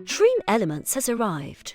Dream Elements has arrived.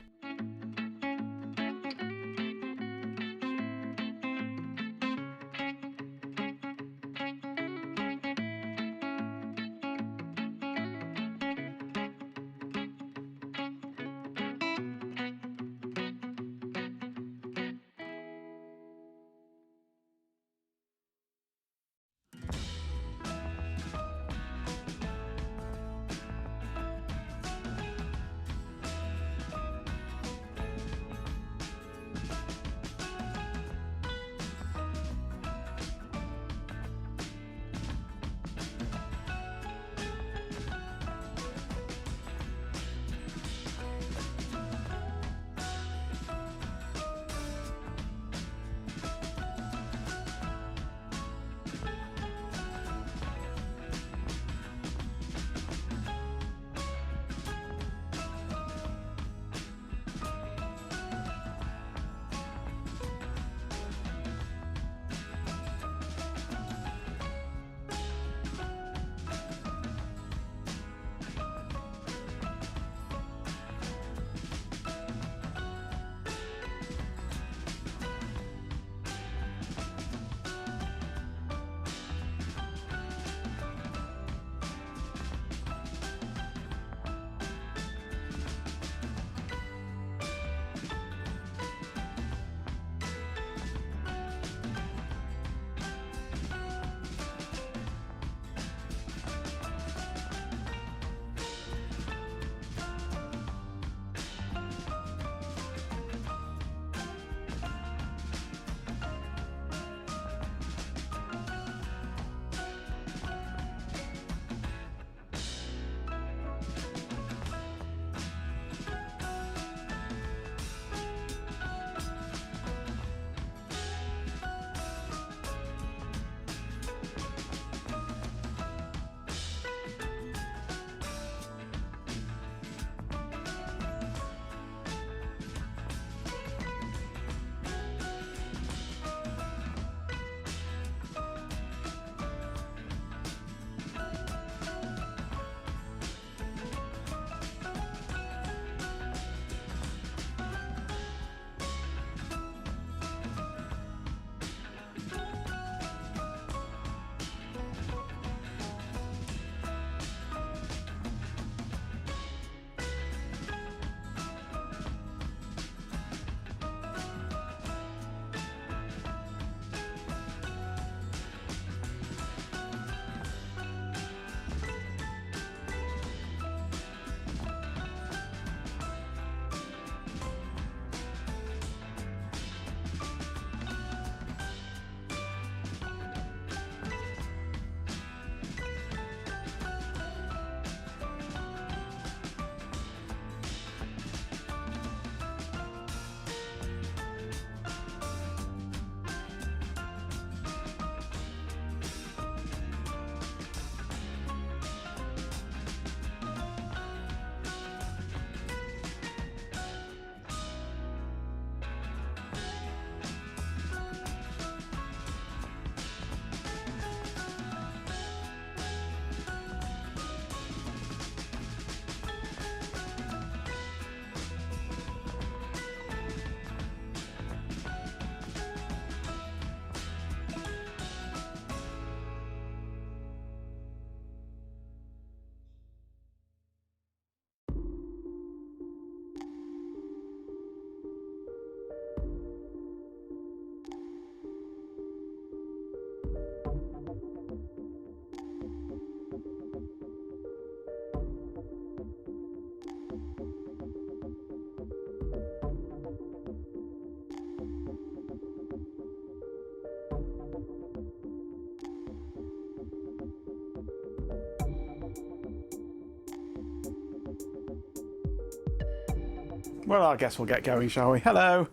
Well, I guess we'll get going, shall we? Hello!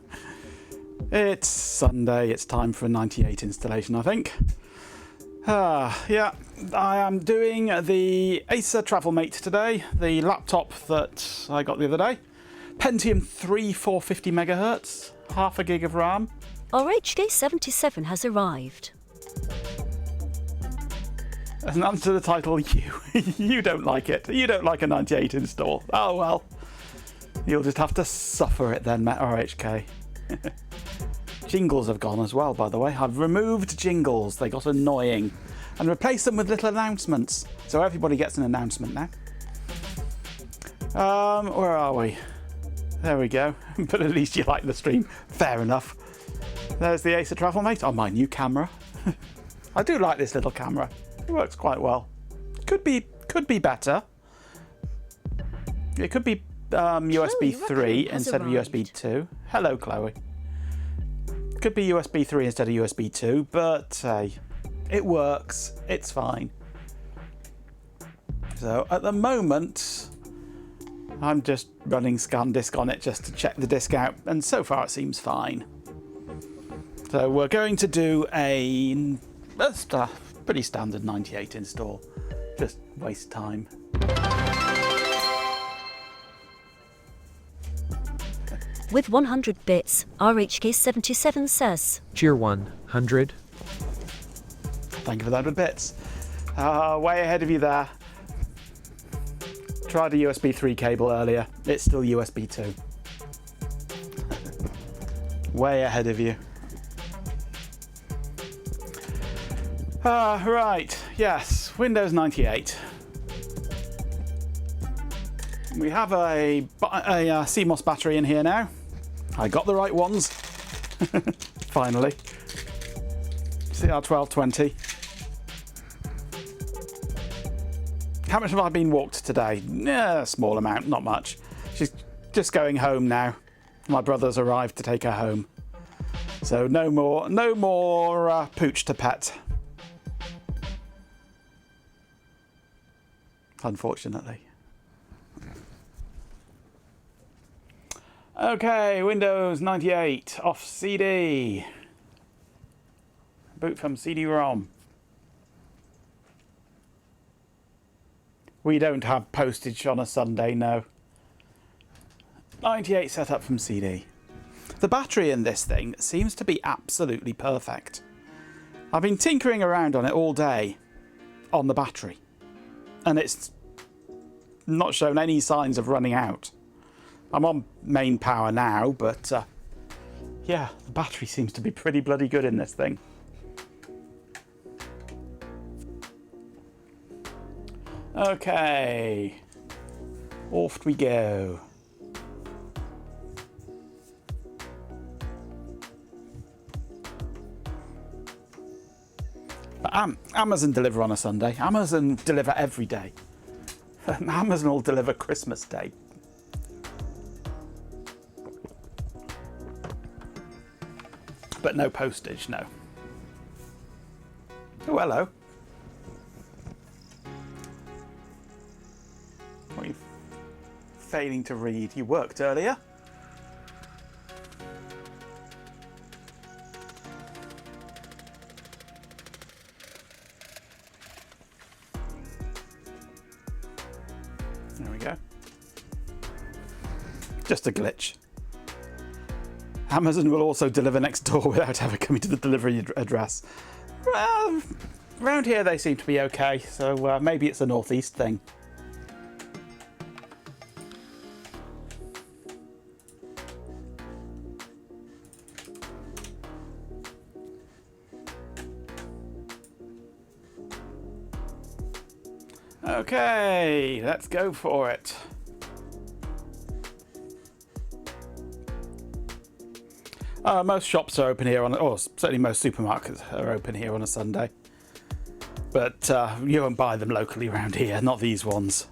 It's Sunday, it's time for a 98 installation, I think. Yeah, I am doing the Acer TravelMate today, the laptop that I got the other day. Pentium 3 450MHz, half a gig of RAM. Our HD77 has arrived. And under the title, you don't like it. You don't like a 98 install. Oh well. You'll just have to suffer it then, Met RHK. Jingles have gone as well, by the way. I've removed jingles. They got annoying. And replaced them with little announcements. So everybody gets an announcement now. Where are we? There we go. But at least you like the stream. Fair enough. There's the Acer Travelmate on my new camera. I do like this little camera. It works quite well. Could be better. It could be USB 3 instead of USB 2. Hello, Chloe. Could be USB 3 instead of USB 2, but it works. It's fine. So at the moment, I'm just running ScanDisk on it just to check the disk out, and so far it seems fine. So we're going to do a pretty standard 98 install. Just waste time. With 100 bits, RHK77 says. Cheer 100. Thank you for the 100 bits. Way ahead of you there. Tried a USB 3 cable earlier. It's still USB 2. Way ahead of you. Right, yes, Windows 98. We have a CMOS battery in here now. I got the right ones. Finally. CR1220. How much have I been walked today? A small amount, not much. She's just going home now. My brother's arrived to take her home. So no more pooch to pet. Unfortunately. Okay, Windows 98 off CD. Boot from CD-ROM. We don't have postage on a Sunday, no. 98 set up from CD. The battery in this thing seems to be absolutely perfect. I've been tinkering around on it all day on the battery, and it's not shown any signs of running out. I'm on main power now, but yeah, the battery seems to be pretty bloody good in this thing. Okay, off we go. But Amazon deliver on a Sunday. Amazon deliver every day. Amazon will deliver Christmas Day. But no postage, no. Oh, hello. What are you failing to read? You worked earlier. There we go. Just a glitch. Amazon will also deliver next door without ever coming to the delivery address. Well, around here they seem to be okay, so maybe it's a northeast thing. Okay, let's go for it. Most shops are open here or certainly most supermarkets are open here on a Sunday. But you won't buy them locally around here, not these ones.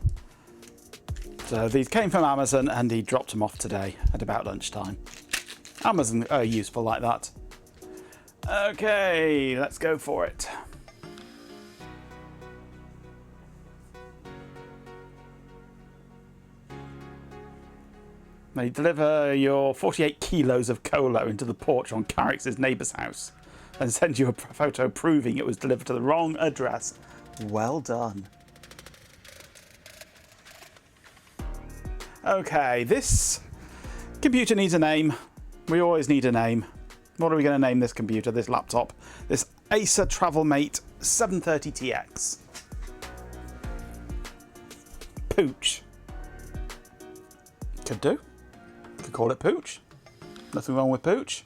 So these came from Amazon and he dropped them off today at about lunchtime. Amazon are useful like that. Okay, let's go for it. They deliver your 48 kilos of cola into the porch on Carrick's neighbour's house and send you a photo proving it was delivered to the wrong address. Well done. Okay, this computer needs a name. We always need a name. What are we going to name this computer, this laptop? This Acer Travelmate 730TX. Pooch. Could do. Could call it Pooch. Nothing wrong with Pooch.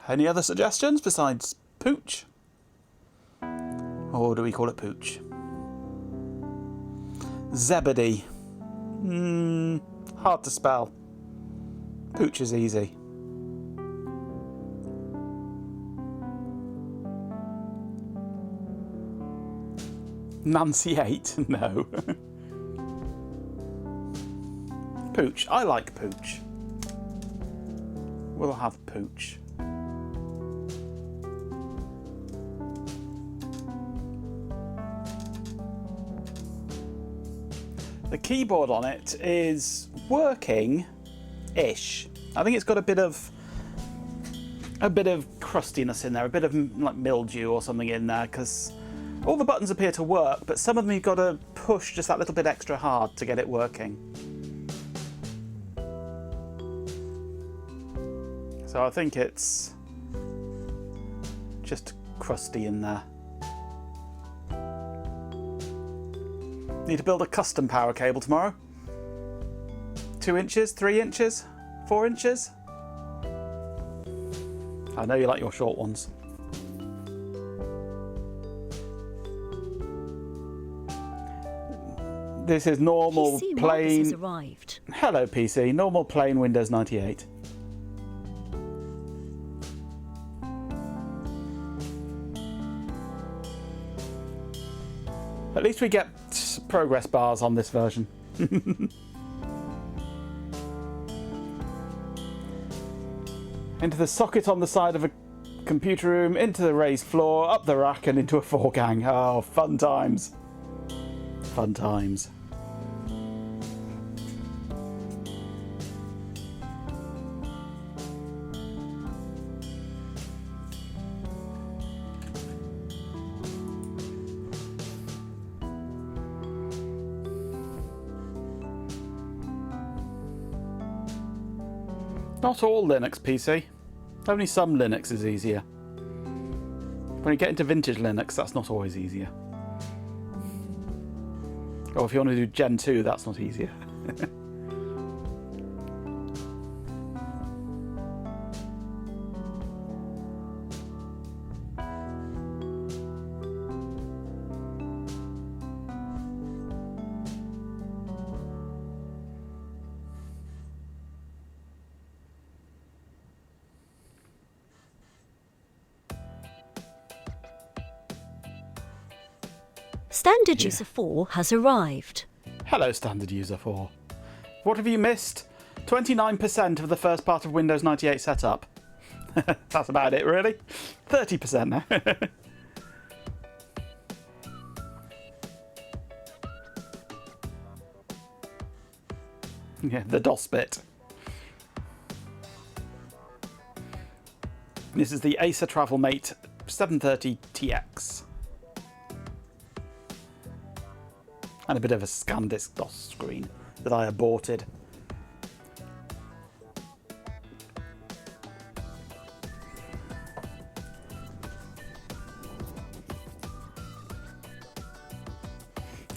Any other suggestions besides Pooch? Or do we call it Pooch? Zebedee. Hard to spell. Pooch is easy. Nancy 8? No. Pooch. I like Pooch. We'll have Pooch. The keyboard on it is working-ish. I think it's got a bit of crustiness in there, a bit of like mildew or something in there, because all the buttons appear to work, but some of them you've got to push just that little bit extra hard to get it working. So I think it's just crusty in there. Need to build a custom power cable tomorrow. 2 inches, 3 inches, 4 inches. I know you like your short ones. This is normal PC Marcus has plain. arrived. Hello PC, normal plain Windows 98. At least we get progress bars on this version. Into the socket on the side of a computer room, into the raised floor, up the rack and into a 4-gang. Oh, fun times. Fun times. Not all Linux PC. Only some Linux is easier. When you get into vintage Linux, that's not always easier. Or if you want to do Gen 2, that's not easier. Standard User 4 has arrived. Hello, Standard User 4. What have you missed? 29% of the first part of Windows 98 setup. That's about it, really. 30% now. Yeah, the DOS bit. This is the Acer TravelMate 730TX. And a bit of a ScanDisk DOS screen that I aborted.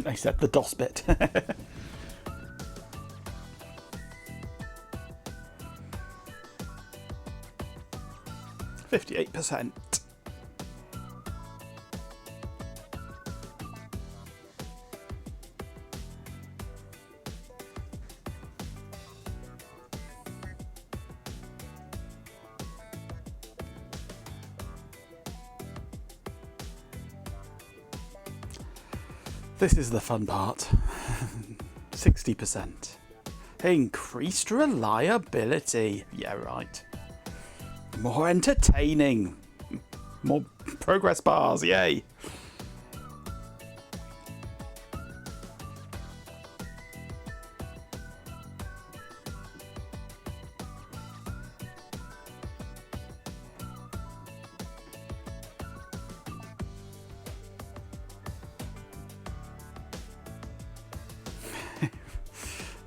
I said the DOS bit. 58%. This is the fun part. 60%. Increased reliability. Yeah, right. More entertaining. More progress bars. Yay.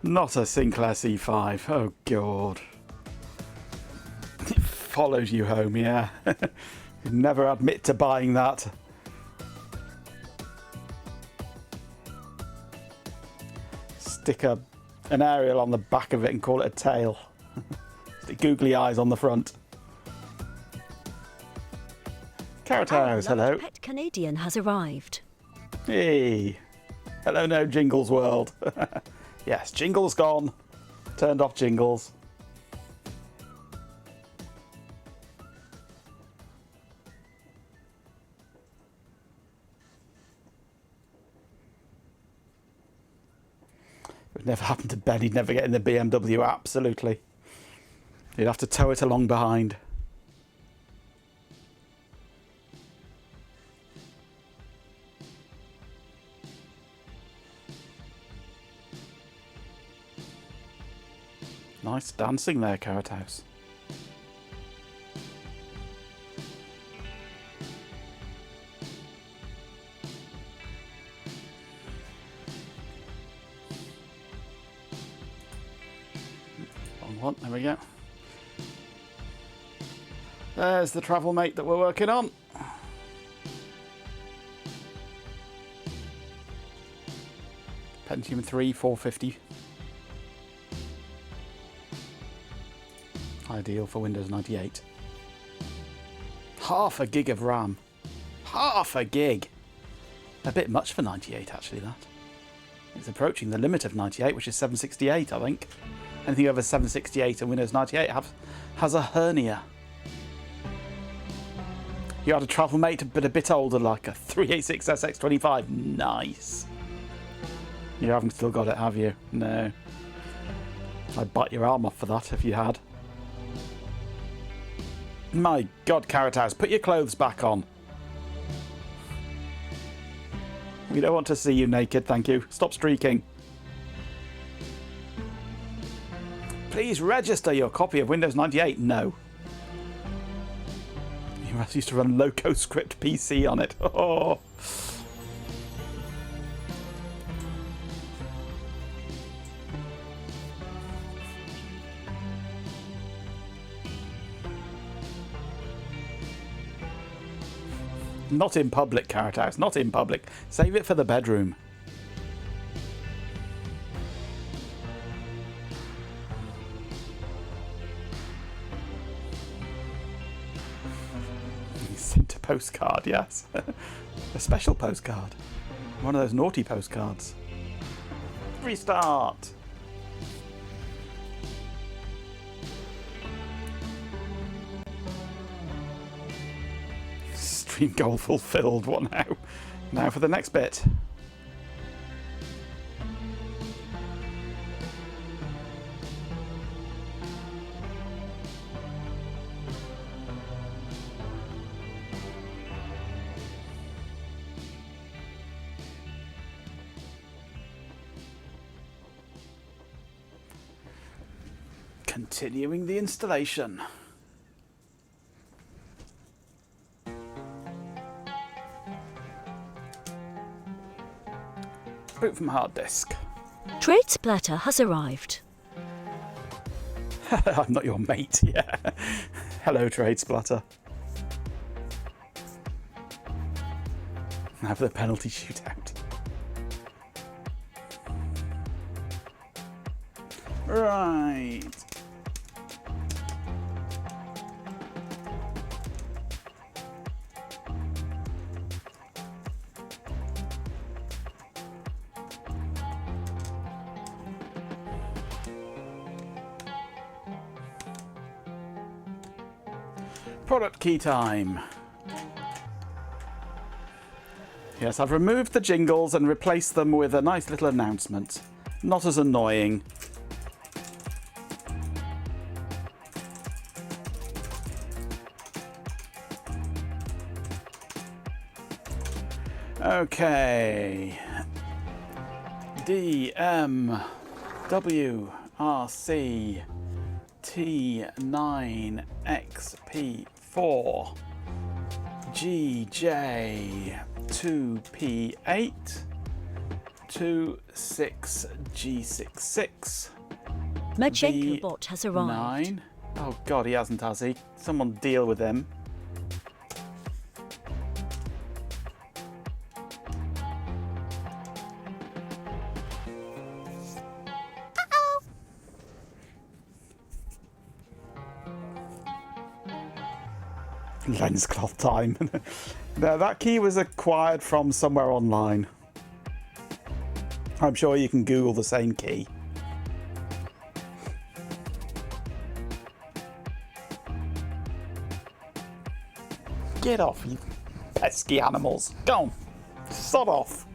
Not a Sinclair C5. Oh, God. It follows you home, yeah. You'd never admit to buying that. stick an aerial on the back of it and call it a tail. Stick googly eyes on the front. Carrot House, hello. Pet Canadian has arrived. Hey. Hello, no Jingles world. Yes, Jingles gone. Turned off Jingles. It would never happen to Ben. He'd never get in the BMW, absolutely. He'd have to tow it along behind. Nice dancing there, Carrot House. Wrong one, there we go. There's the travel mate that we're working on. Pentium 3, 450. Ideal for Windows 98. Half a gig of RAM. Half a gig! A bit much for 98, actually, that. It's approaching the limit of 98, which is 768, I think. Anything over 768 and Windows 98 has a hernia. You had a travel mate, but a bit older, like a 386 SX25. Nice. You haven't still got it, have you? No. I'd bite your arm off for that if you had. My God, Carrot House, put your clothes back on. We don't want to see you naked, thank you. Stop streaking. Please register your copy of Windows 98. No. You used to run LocoScript PC on it. Oh. Not in public, Carrot House. Not in public. Save it for the bedroom. Sent a postcard, yes. A special postcard. One of those naughty postcards. Restart. Stream goal fulfilled. What now? Now for the next bit. Continuing the installation. Boot from hard disk. Trade Splatter has arrived. I'm not your mate, yeah. Hello, Trade Splatter. Now for the penalty shootout. Right. Product key time. Yes, I've removed the jingles and replaced them with a nice little announcement. Not as annoying. Okay. DMWRC T9XP4 GJ2P8 26G66 Machenko bot has arrived. 9. Oh God, he hasn't, has he? Someone deal with him. Lens cloth time. No, that key was acquired from somewhere online. I'm sure you can Google the same key. Get off, you pesky animals. Go on. Sod off.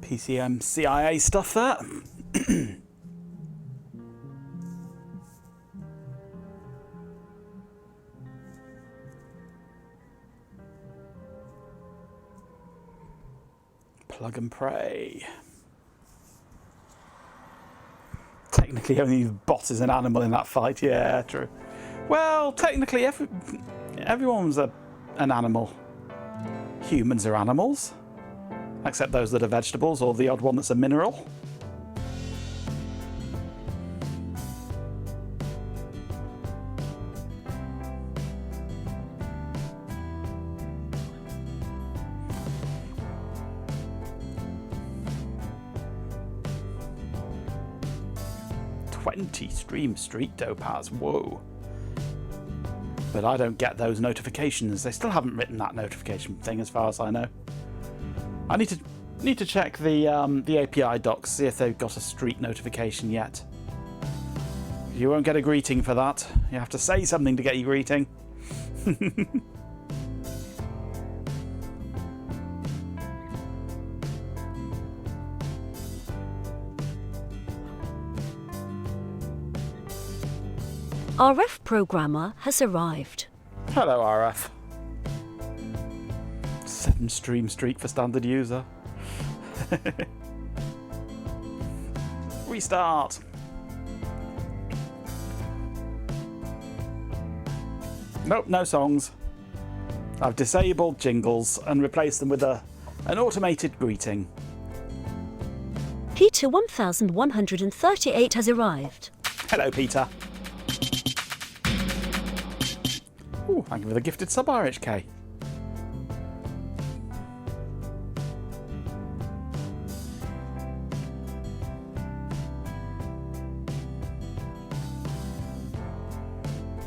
PCM CIA stuff there. Plug and pray. Technically only the boss is an animal in that fight, yeah, true. Well, technically everyone's an animal. Humans are animals. Except those that are vegetables, or the odd one that's a mineral. Stream Street Topaz, whoa. But I don't get those notifications. They still haven't written that notification thing as far as I know. I need to check the API docs, see if they've got a street notification yet. You won't get a greeting for that. You have to say something to get your greeting. RF programmer has arrived. Hello, RF. 7 stream streak for standard user. Restart. Nope, no songs. I've disabled jingles and replaced them with an automated greeting. Peter 1138 has arrived. Hello, Peter. Ooh, thank you for the gifted sub, RHK.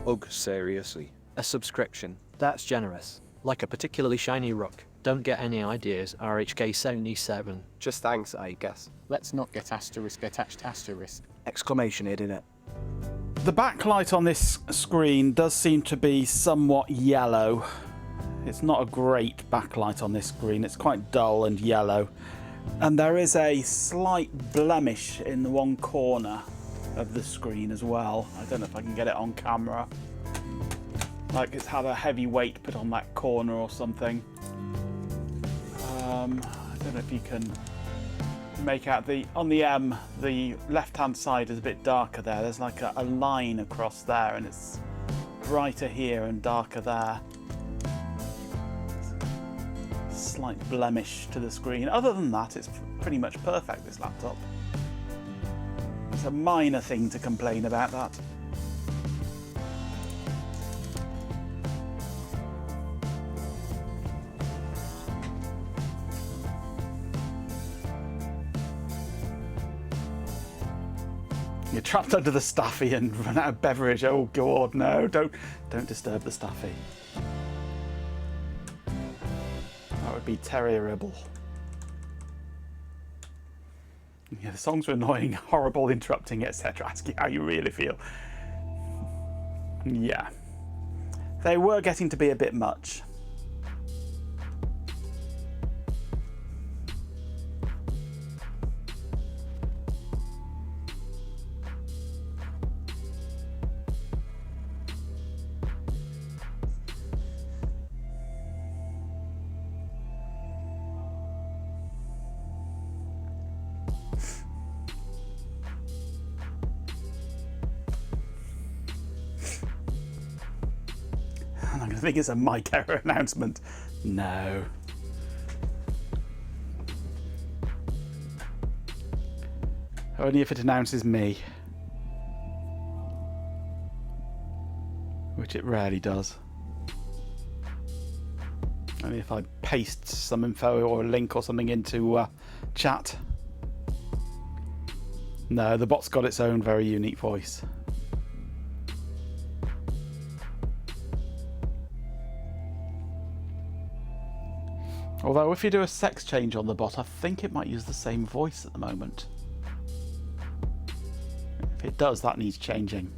Ugh, seriously. A subscription. That's generous. Like a particularly shiny rock. Don't get any ideas, RHK77. Just thanks, I guess. Let's not get asterisk attached asterisk. Exclamation here, didn't it? The backlight on this screen does seem to be somewhat yellow. It's not a great backlight on this screen. It's quite dull and yellow. And there is a slight blemish in the one corner of the screen as well. I don't know if I can get it on camera. Like it's had a heavy weight put on that corner or something. I don't know if you can make out on the M, the left-hand side is a bit darker there. There's like a line across there, and it's brighter here and darker there. Slight blemish to the screen. Other than that, it's pretty much perfect, this laptop. It's a minor thing to complain about, that. You're trapped under the staffy and run out of beverage. Oh God, no! Don't disturb the staffy. That would be terrible. Yeah, the songs were annoying, horrible, interrupting, etc. Ask you how you really feel. Yeah, they were getting to be a bit much. I think it's a mic error announcement. No. Only if it announces me. Which it rarely does. Only if I paste some info or a link or something into chat. No, the bot's got its own very unique voice. Although if you do a sex change on the bot, I think it might use the same voice at the moment. If it does, that needs changing.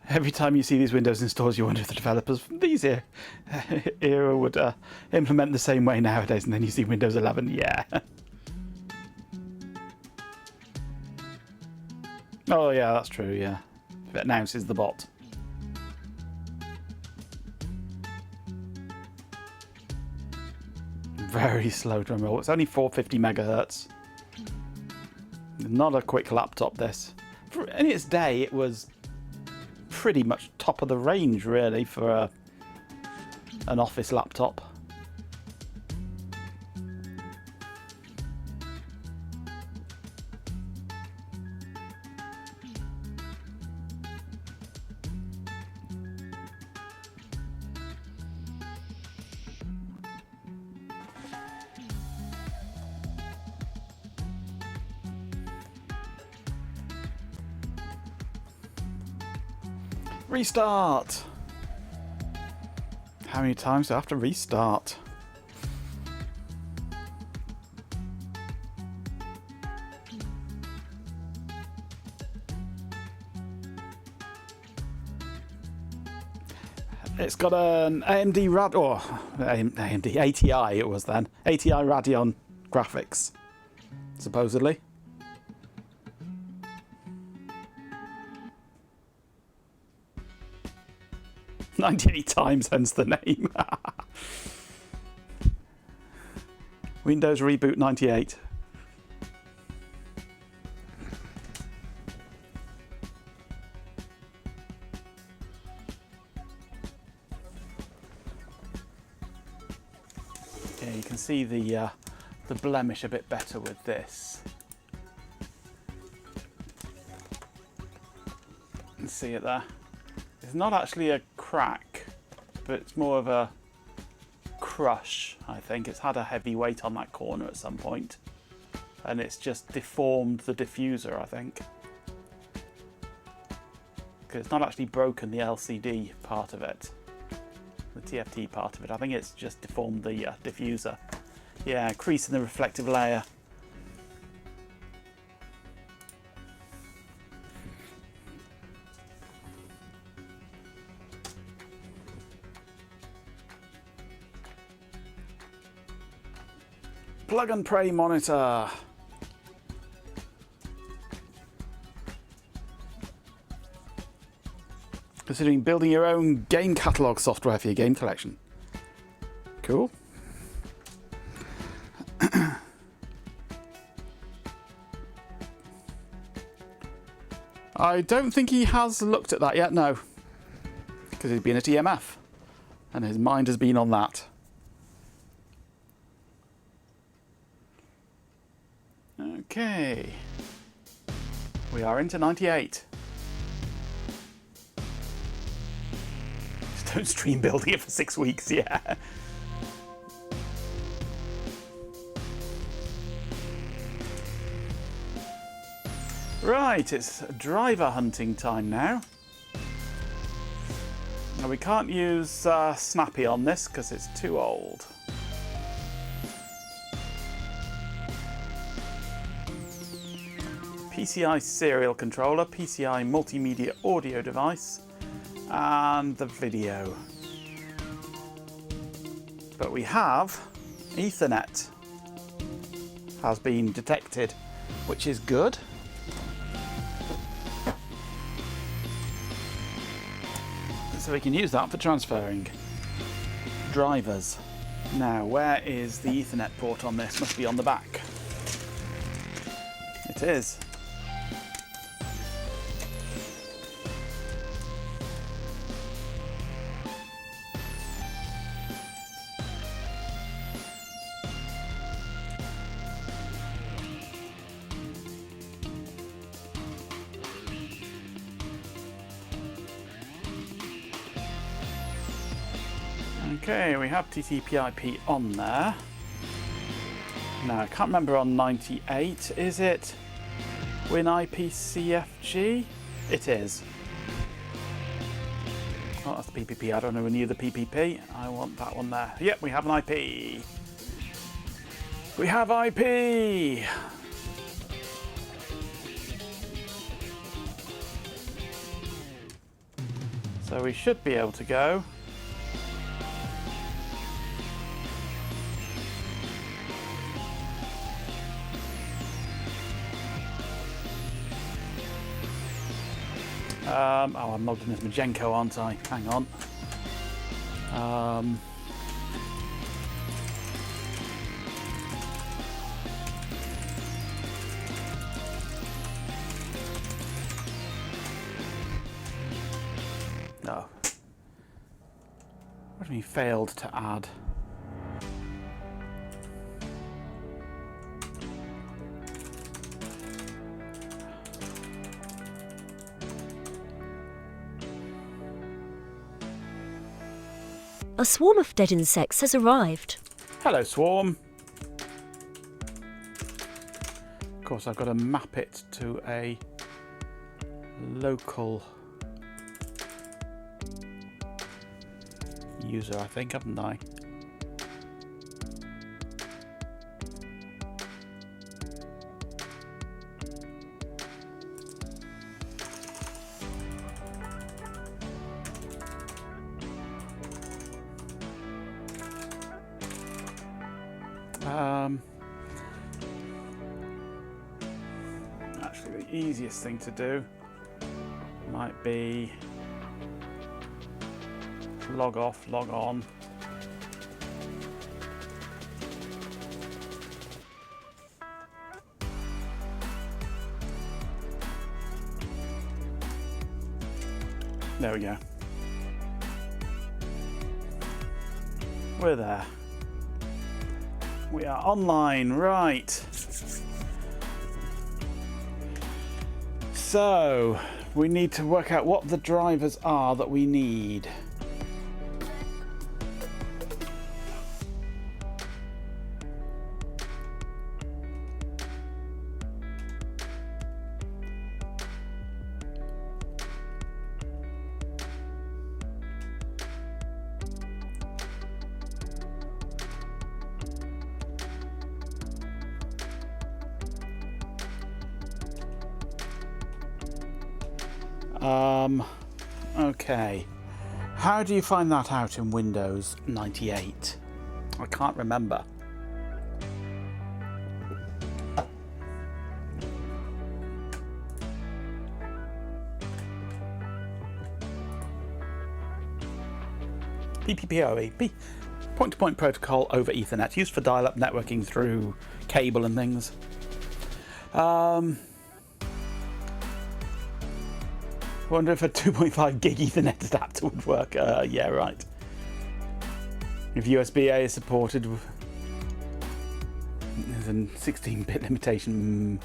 Every time you see these Windows in stores, you wonder if the developers from these era would implement the same way nowadays, and then you see Windows 11, yeah. Oh yeah, that's true, yeah. If it announces the bot. Very slow drum roll. It's only 450 megahertz. Not a quick laptop, this. In its day, it was pretty much top of the range, really, for an office laptop. Restart! How many times do I have to restart? It's got an AMD AMD ATI it was then. ATI Radeon graphics, supposedly. 98 times, hence the name. Windows Reboot 98. Okay, you can see the blemish a bit better with this. You can see it there. It's not actually a crack, but it's more of a crush, I think. It's had a heavy weight on that corner at some point, and it's just deformed the diffuser, I think. Because it's not actually broken the LCD part of it, the TFT part of it. I think it's just deformed the diffuser. Yeah, crease in the reflective layer. Plug and Pray monitor. Considering building your own game catalog software for your game collection. Cool. I don't think he has looked at that yet, no. Because he's been at EMF and his mind has been on that. Okay, we are into 98. Just don't stream building it for 6 weeks, yeah. Right, it's driver hunting time now. Now we can't use Snappy on this because it's too old. PCI serial controller, PCI multimedia audio device, and the video. But we have Ethernet has been detected, which is good. So we can use that for transferring drivers. Now, where is the Ethernet port on this? Must be on the back. It is. Okay, we have TCP/IP on there. Now, I can't remember on 98. Is it WinIPCFG? It is. Oh, that's the PPP. I don't know any of the PPP. I want that one there. Yep, we have an IP. We have IP! So we should be able to go. Oh, I'm logged in as Majenko, aren't I? Hang on. No. What do you mean failed to add? A swarm of dead insects has arrived. Hello, Swarm. Of course, I've got to map it to a local user, I think, haven't I? Actually, the easiest thing to do might be log off, log on. There we go. We're there. We are online, right. So, we need to work out what the drivers are that we need. Okay. How do you find that out in Windows 98? I can't remember. PPPoE, point-to-point protocol over Ethernet, used for dial-up networking through cable and things. Wonder if a 2.5 gig Ethernet adapter would work. Yeah, right. If USB-A is supported, there's a 16-bit limitation.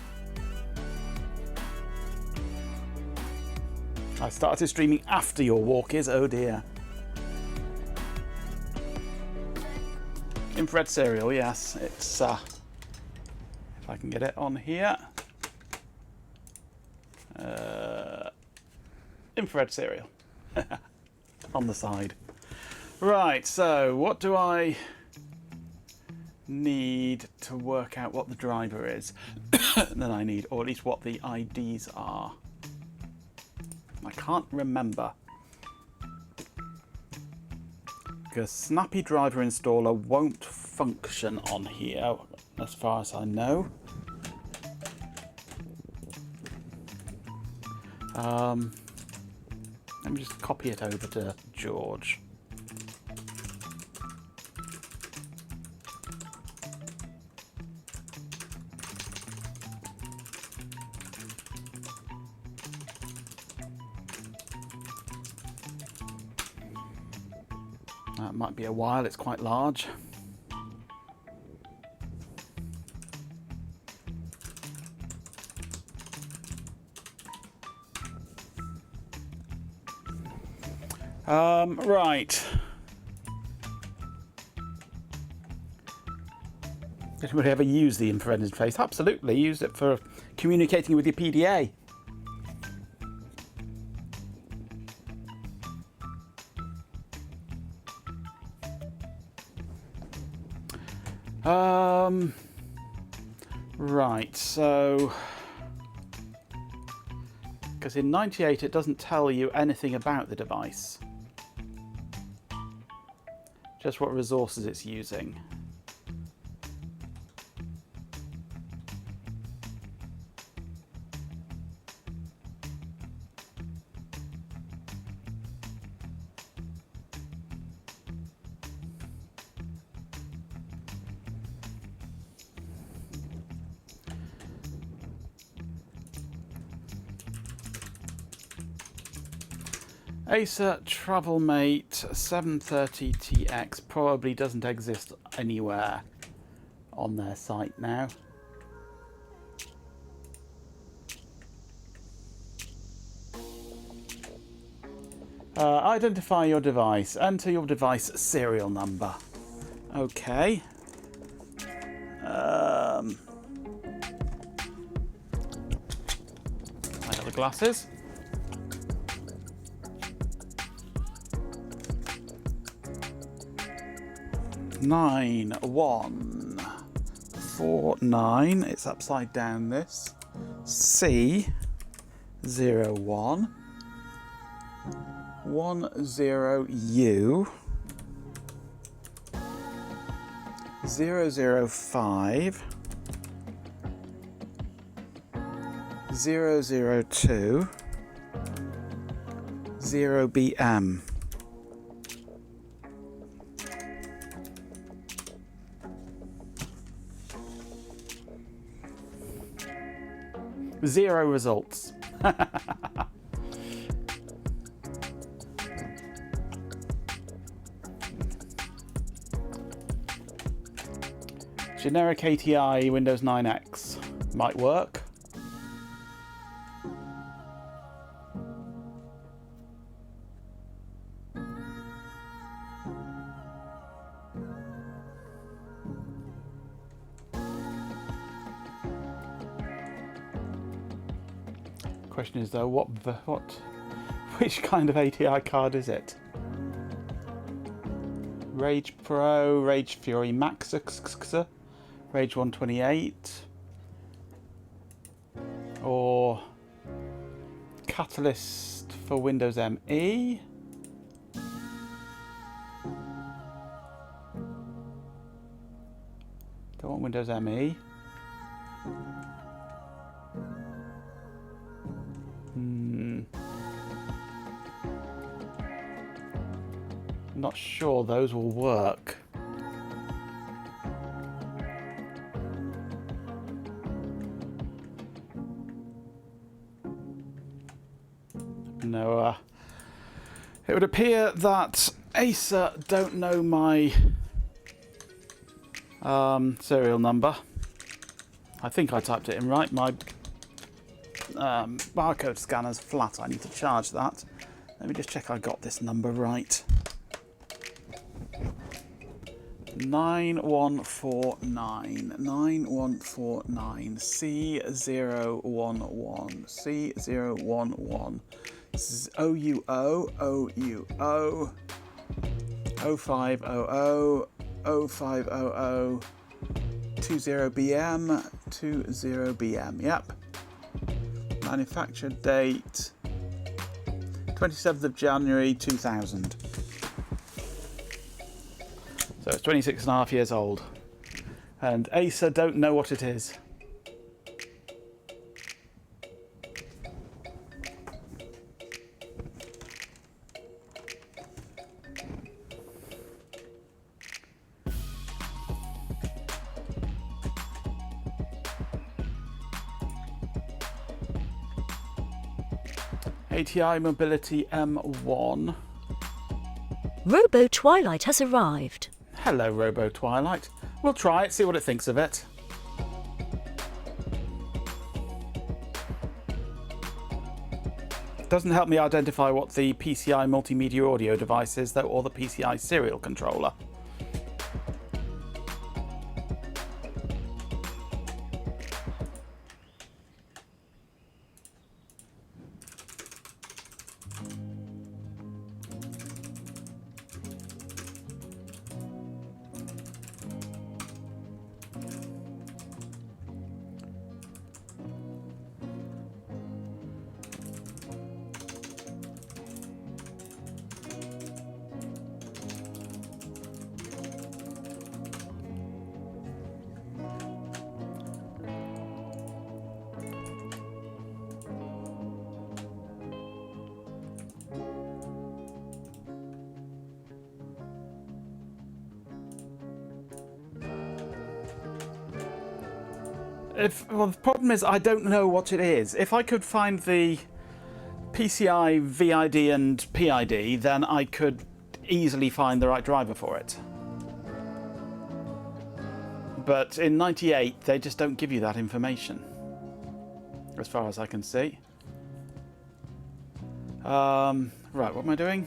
I started streaming after your walk is. Oh dear. Infrared serial, yes. It's if I can get it on here. Infrared serial on the side. Right, so what do I need to work out what the driver is that I need, or at least what the IDs are? I can't remember. Because Snappy Driver Installer won't function on here, as far as I know. Let me just copy it over to George. That might be a while, it's quite large. Right. Did anybody ever use the infrared interface? Absolutely, use it for communicating with your PDA. Right, so because in 98 it doesn't tell you anything about the device, just what resources it's using. Acer TravelMate 730TX probably doesn't exist anywhere on their site now. Identify your device. Enter your device serial number. Okay. I got the glasses. Nine 149. It's upside down. This C 01 10U 005 002 0BM. Zero results. Generic ATI Windows 9X might work. Question is though, which kind of ATI card is it? Rage Pro, Rage Fury Max, Rage 128, or Catalyst for Windows ME? Don't want Windows ME. Not sure those will work. No, it would appear that Acer don't know my serial number. I think I typed it in right. My barcode scanner's flat. I need to charge that. Let me just check I got this number right. 9149 C011 C011 OUO 0500 0500 20BM 20BM. Yep. Manufacture date 27th of January 2000. So it's 26.5 years old. And Acer don't know what it is. ATI Mobility M1. Robo Twilight has arrived. Hello, Robo Twilight. We'll try it, see what it thinks of it. Doesn't help me identify what the PCI multimedia audio device is, though, or the PCI serial controller. Well, the problem is I don't know what it is. If I could find the PCI, VID and PID, then I could easily find the right driver for it. But in 98, they just don't give you that information, as far as I can see. Right, what am I doing?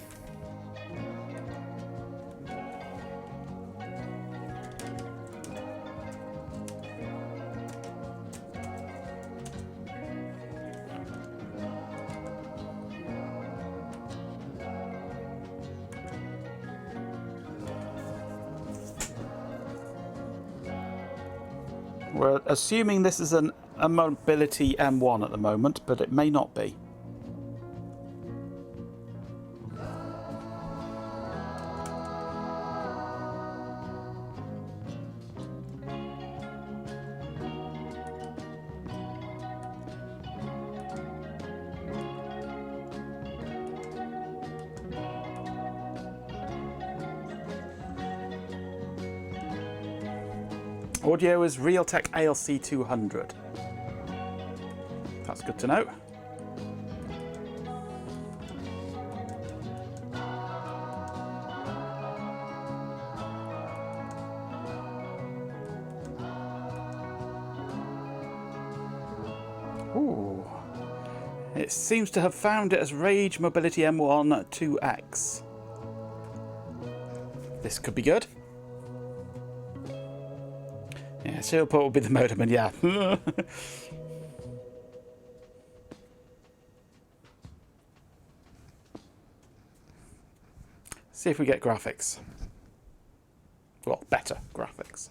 We're assuming this is a Mobility M1 at the moment, but it may not be. Audio is Realtek ALC 200. That's good to know. Ooh. It seems to have found it as Rage Mobility M1 2X. This could be good. Yeah, serial port will be the modem, and yeah. See if we get graphics. Well, better graphics.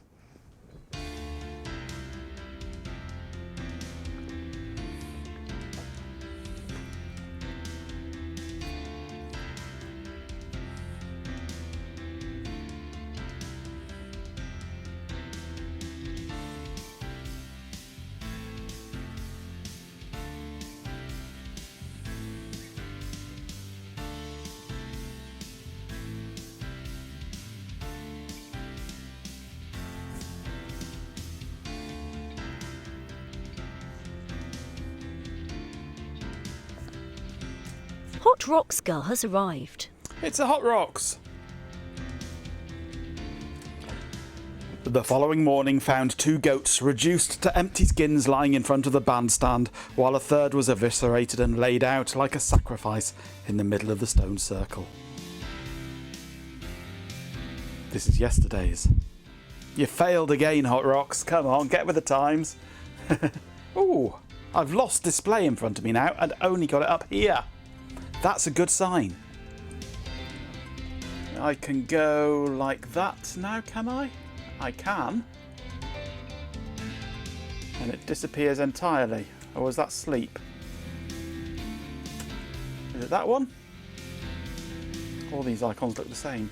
Hot Rocks Girl has arrived. It's a Hot Rocks. The following morning found 2 goats reduced to empty skins lying in front of the bandstand, while a third was eviscerated and laid out like a sacrifice in the middle of the stone circle. This is yesterday's. You failed again, Hot Rocks. Come on, get with the times. Ooh, I've lost display in front of me now and only got it up here. That's a good sign. I can go like that now, can I? I can. And it disappears entirely. Or was that sleep? Is it that one? All these icons look the same.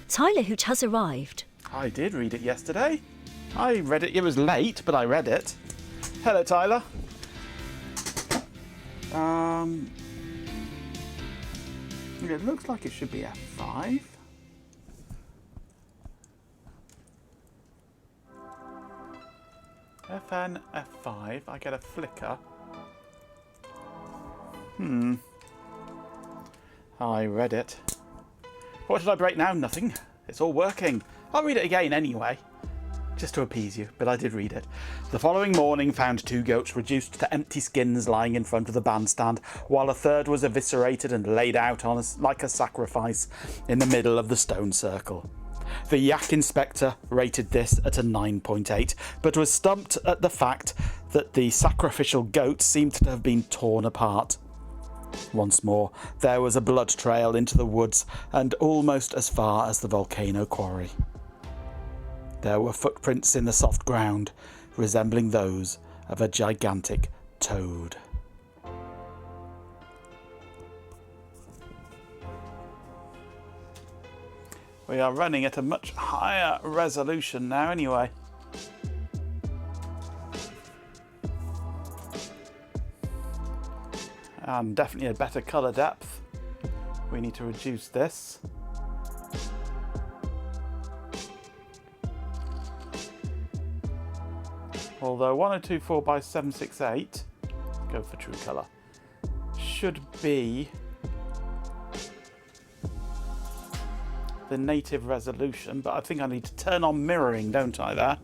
Tyler Hooch has arrived. I did read it yesterday. I read it. It was late, but I read it. Hello, Tyler. It looks like it should be F5. FN F5. I get a flicker. I read it. What did I break now? Nothing. It's all working. I'll read it again anyway. Just to appease you, but I did read it. The following morning found 2 goats reduced to empty skins lying in front of the bandstand, while a third was eviscerated and laid out on like a sacrifice in the middle of the stone circle. The Yak Inspector rated this at a 9.8, but was stumped at the fact that the sacrificial goats seemed to have been torn apart. Once more, there was a blood trail into the woods and almost as far as the volcano quarry. There were footprints in the soft ground, resembling those of a gigantic toad. We are running at a much higher resolution now anyway. And definitely a better colour depth. We need to reduce this. Although 1024 by 768, go for true colour, should be the native resolution, but I think I need to turn on mirroring, don't I, there?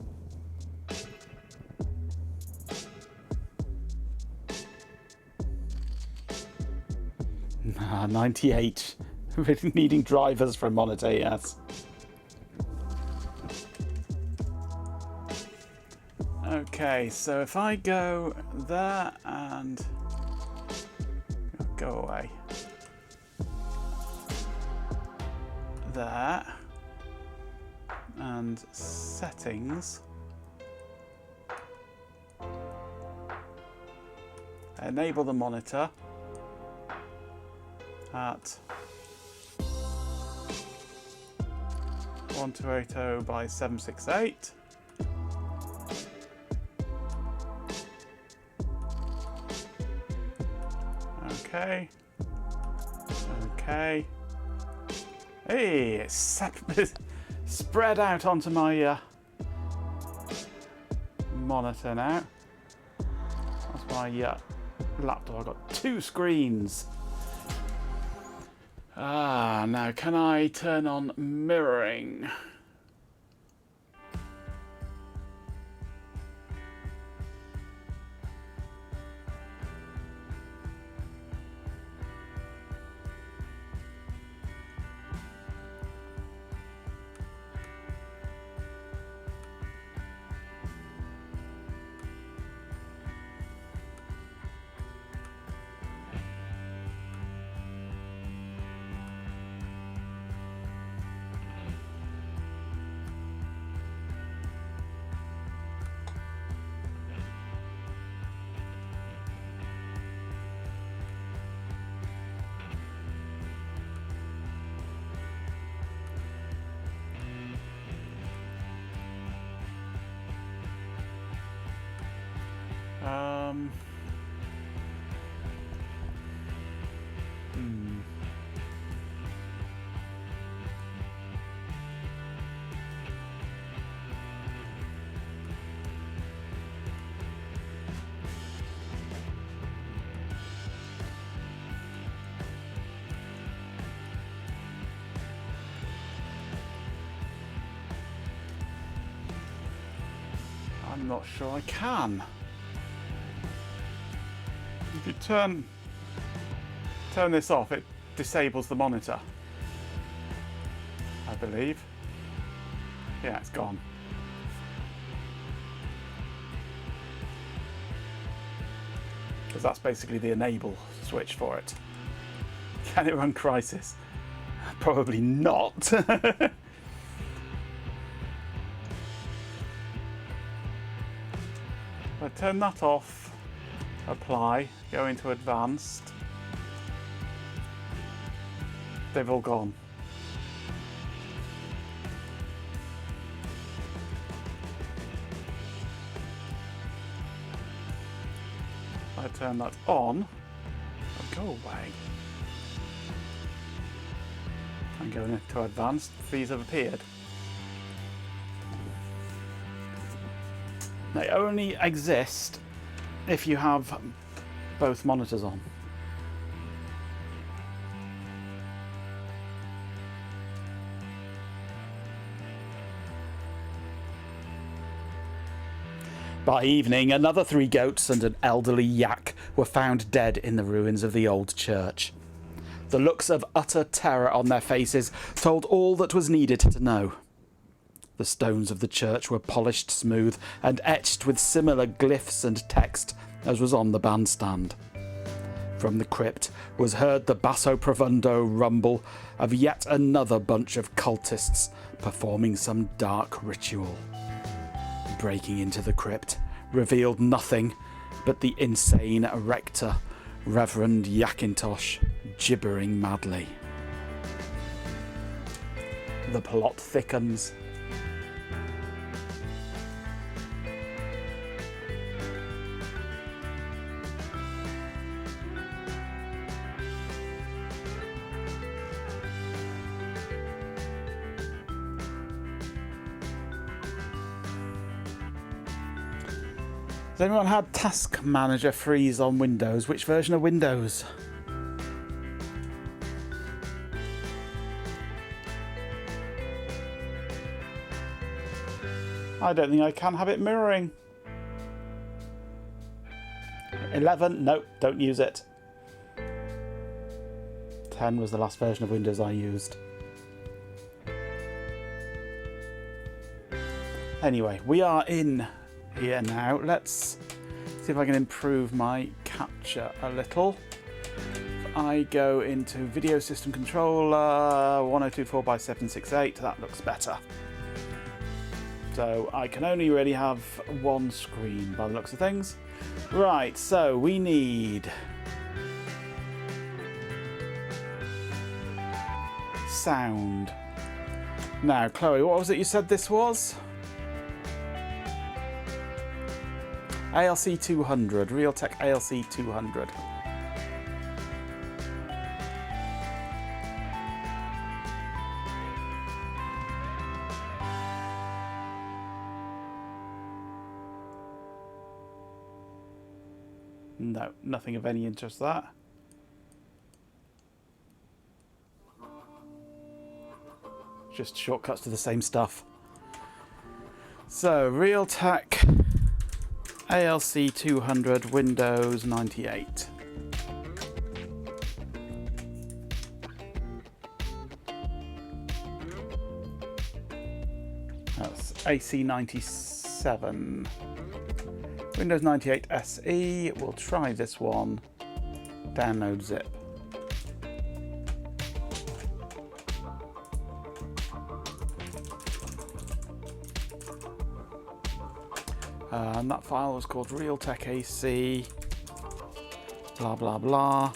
Nah, 98. Really needing drivers for a monitor, yes. Okay, so if I go there and go away. There. And settings. Enable the monitor at 1280 by 768. Okay. Okay. Hey, it's spread out onto my monitor now. That's my laptop. I've got two screens. Now can I turn on mirroring? I'm not sure I can. If you turn this off, it disables the monitor, I believe. Yeah, it's gone. Because that's basically the enable switch for it. Can it run Crysis? Probably not. I turn that off, apply, go into advanced. They've all gone. I turn that on, go away. I'm going into advanced, these have appeared. They only exist if you have both monitors on. By evening, another 3 goats and an elderly yak were found dead in the ruins of the old church. The looks of utter terror on their faces told all that was needed to know. The stones of the church were polished smooth and etched with similar glyphs and text as was on the bandstand. From the crypt was heard the basso profundo rumble of yet another bunch of cultists performing some dark ritual. Breaking into the crypt revealed nothing but the insane rector, Reverend Yakintosh, gibbering madly. The plot thickens. Has anyone had Task Manager freeze on Windows? Which version of Windows? I don't think I can have it mirroring. 11? Nope, don't use it. 10 was the last version of Windows I used. Anyway, we are in here now. Let's see if I can improve my capture a little. If I go into Video System Controller 1024x768, that looks better. So I can only really have one screen by the looks of things. Right, so we need sound. Now, Chloe, what was it you said this was? ALC 200, Realtek ALC 200. No, nothing of any interest that. Just shortcuts to the same stuff. So, Realtek ALC 200 Windows 98. That's AC 97. Windows 98 SE. We'll try this one. Download zip. And that file was called Realtek AC. Blah blah blah.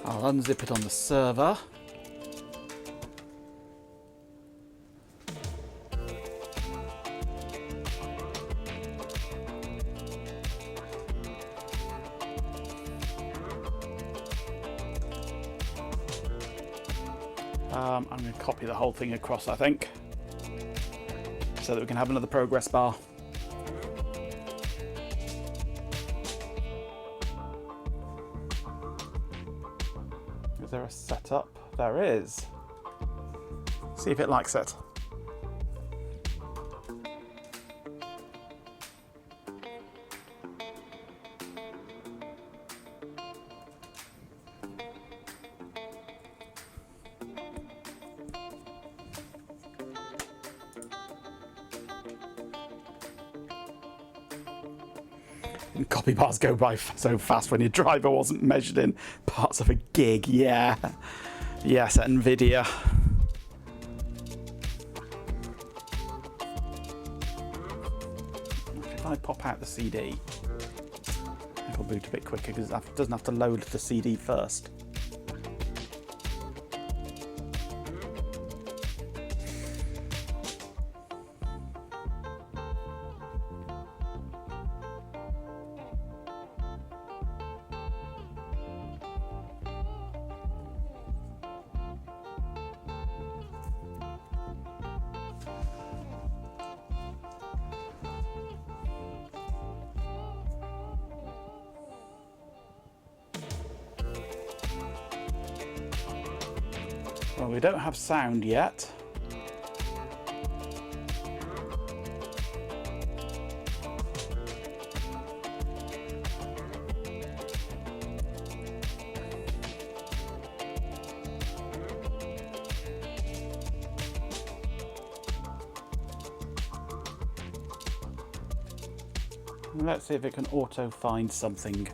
I'll unzip it on the server. I'm going to copy the whole thing across, I think, so that we can have another progress bar. Is there a setup? There is. See if it likes it. And copy bars go by so fast when your driver wasn't measured in parts of a gig. Yeah. Yes, at NVIDIA. If I pop out the CD, it'll boot a bit quicker because it doesn't have to load the CD first. Well, we don't have sound yet. Let's see if it can auto find something.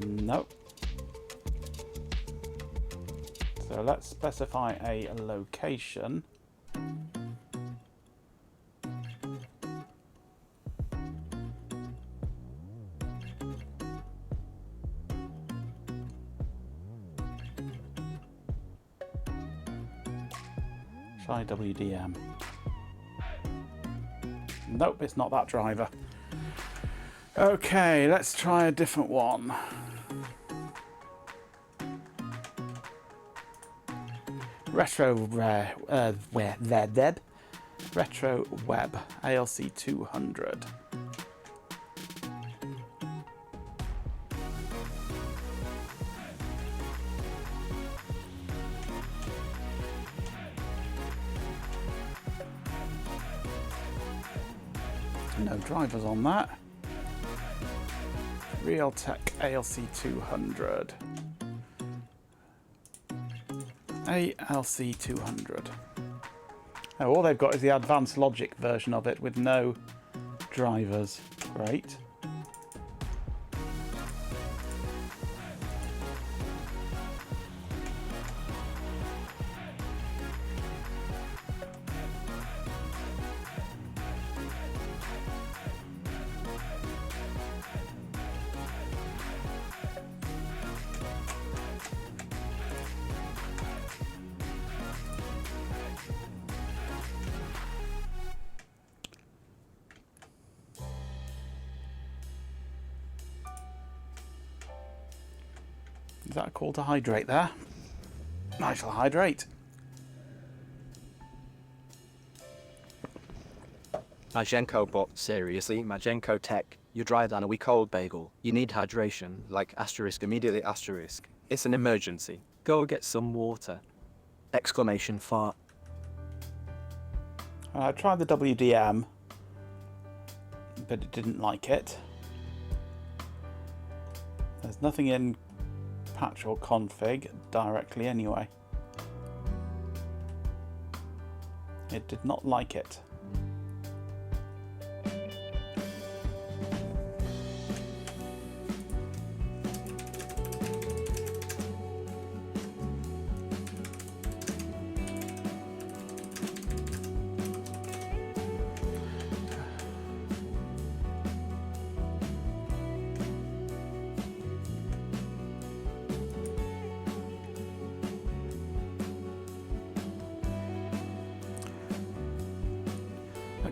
Nope. So let's specify a location. Try WDM. Nope, it's not that driver. Okay, let's try a different one. Retro Web ALC 200. No drivers on that. Realtek ALC 200. ALC 200. Oh, all they've got is the advanced logic version of it with no drivers. Great. Is that a call to hydrate there? I shall hydrate. Majenko, but Seriously, Majenko Tech, you're drier than a week old bagel. You need hydration. like asterisk, immediately asterisk. It's an emergency. Go get some water. Exclamation fart. I tried the WDM, but it didn't like it. There's nothing in patch or config directly anyway. It did not like it.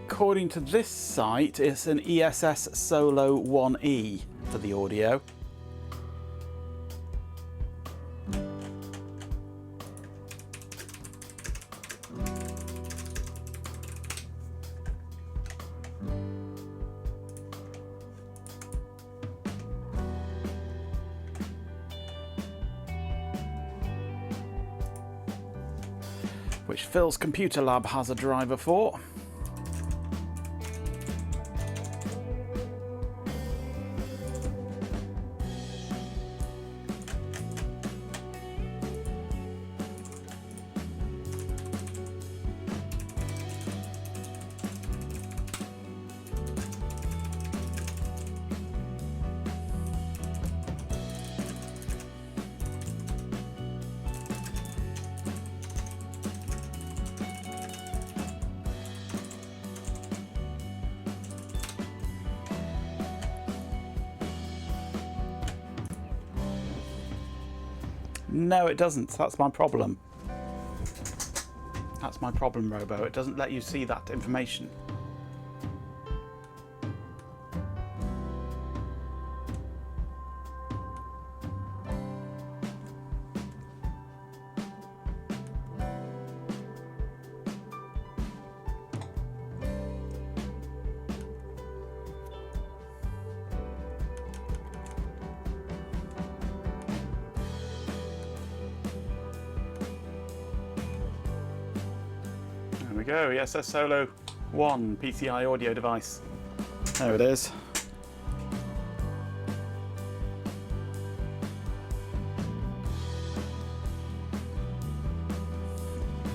According to this site, it's an ESS Solo 1E for the audio. Which Phil's Computer Lab has a driver for. No, it doesn't. That's my problem. That's my problem, Robo. It doesn't let you see that information. There we go, ESS Solo 1 PCI audio device. There it is.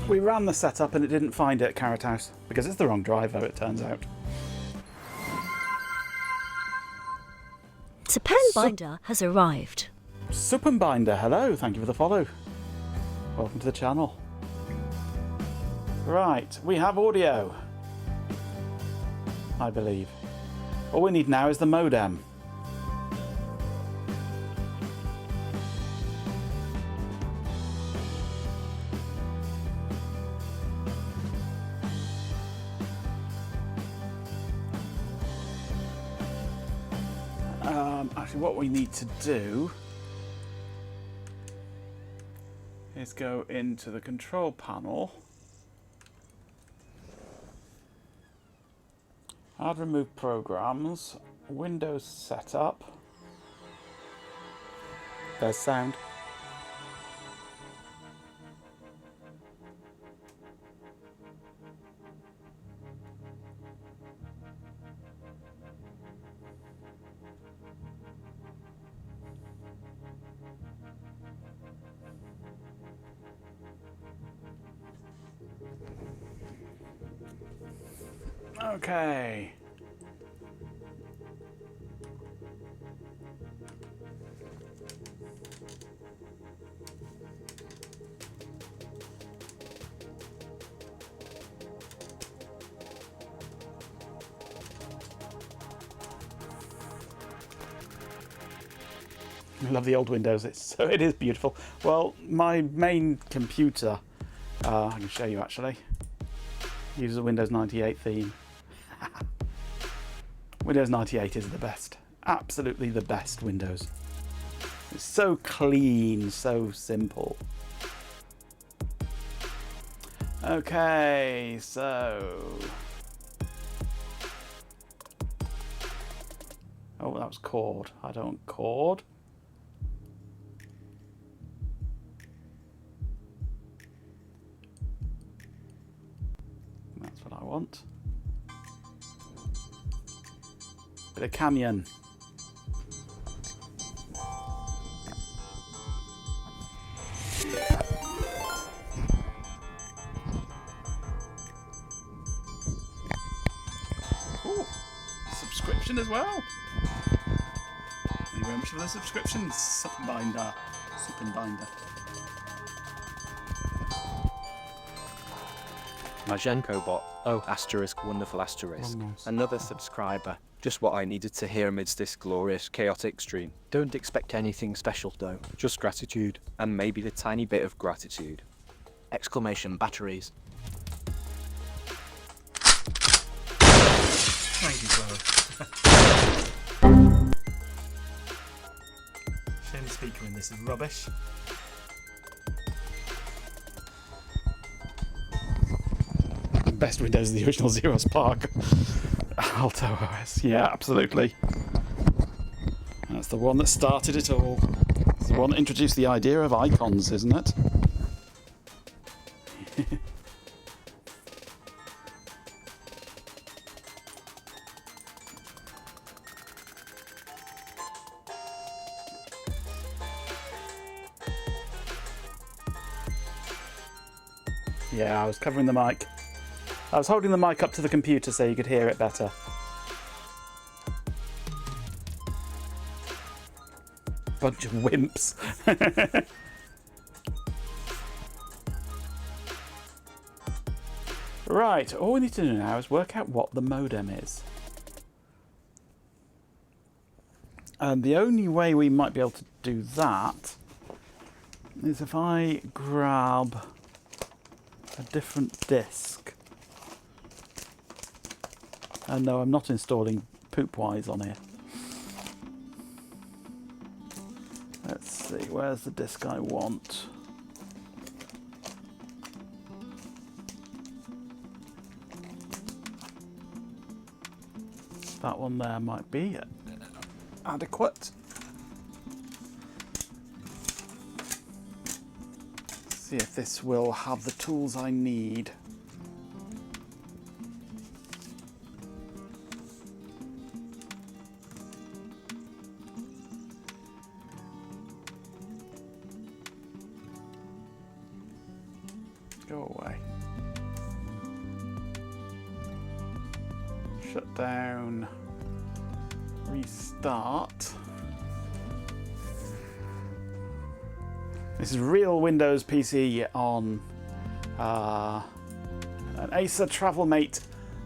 We ran the setup and it didn't find it at Carrot House because it's the wrong driver, it turns out. Japan Binder has arrived. Suppenbinder, hello, thank you for the follow. Welcome to the channel. Right, we have audio, I believe. All we need now is the modem. Actually, what we need to do is go into the control panel, add remove programs, Windows setup. There's sound. Okay. I love the old Windows. It is beautiful. Well, my main computer, I can show you actually, uses a Windows 98 theme. Windows 98 is the best. Absolutely the best Windows. It's so clean, so simple. Okay, so... Oh, that was chord. I don't chord. That's what I want. Bit of Canyon. Ooh, subscription as well. Thank you very much for the subscription, Suppenbinder. Majenko bot. Oh, asterisk, wonderful asterisk. Oh, nice. Another subscriber. Just what I needed to hear amidst this glorious, chaotic stream. Don't expect anything special though. Just gratitude. And maybe a tiny bit of gratitude. Exclamation batteries. Thank you, Chloe. Shame the speaker in this is rubbish. Best Windows is the original Xerox PARC. Alto OS, yeah, absolutely. That's the one that started it all. It's the one that introduced the idea of icons, isn't it? Yeah, I was covering the mic. I was holding the mic up to the computer so you could hear it better. Bunch of wimps. Right, all we need to do now is work out what the modem is. And the only way we might be able to do that is if I grab a different disk. And no, I'm not installing Poopwise on here. Let's see, where's the disk I want? That one there might be adequate. See if this will have the tools I need. Go away. Shut down. Restart. This is real Windows PC on an Acer TravelMate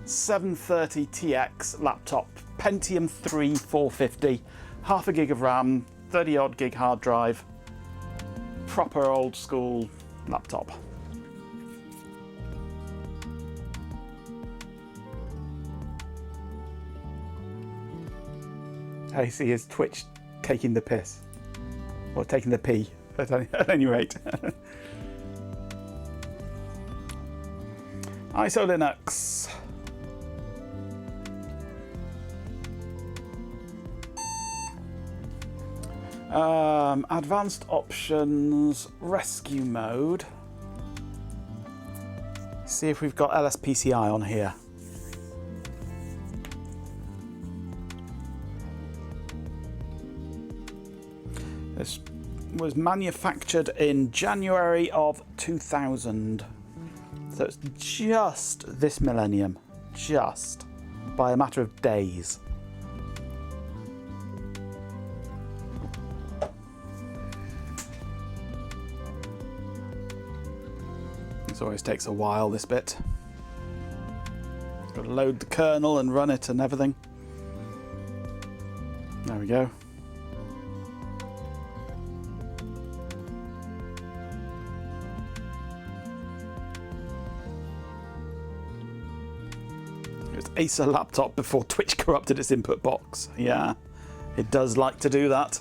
730TX laptop, Pentium 3 450, half a gig of RAM, 30 odd gig hard drive, proper old school laptop. AC is Twitch taking the piss. Or taking the pee, at any rate. ISO Linux. Advanced options, rescue mode. See if we've got LSPCI on here. This was manufactured in January of 2000. So it's just this millennium. Just. By a matter of days. This always takes a while, this bit. Got to load the kernel and run it and everything. There we go. It's Acer laptop before Twitch corrupted its input box. Yeah, it does like to do that.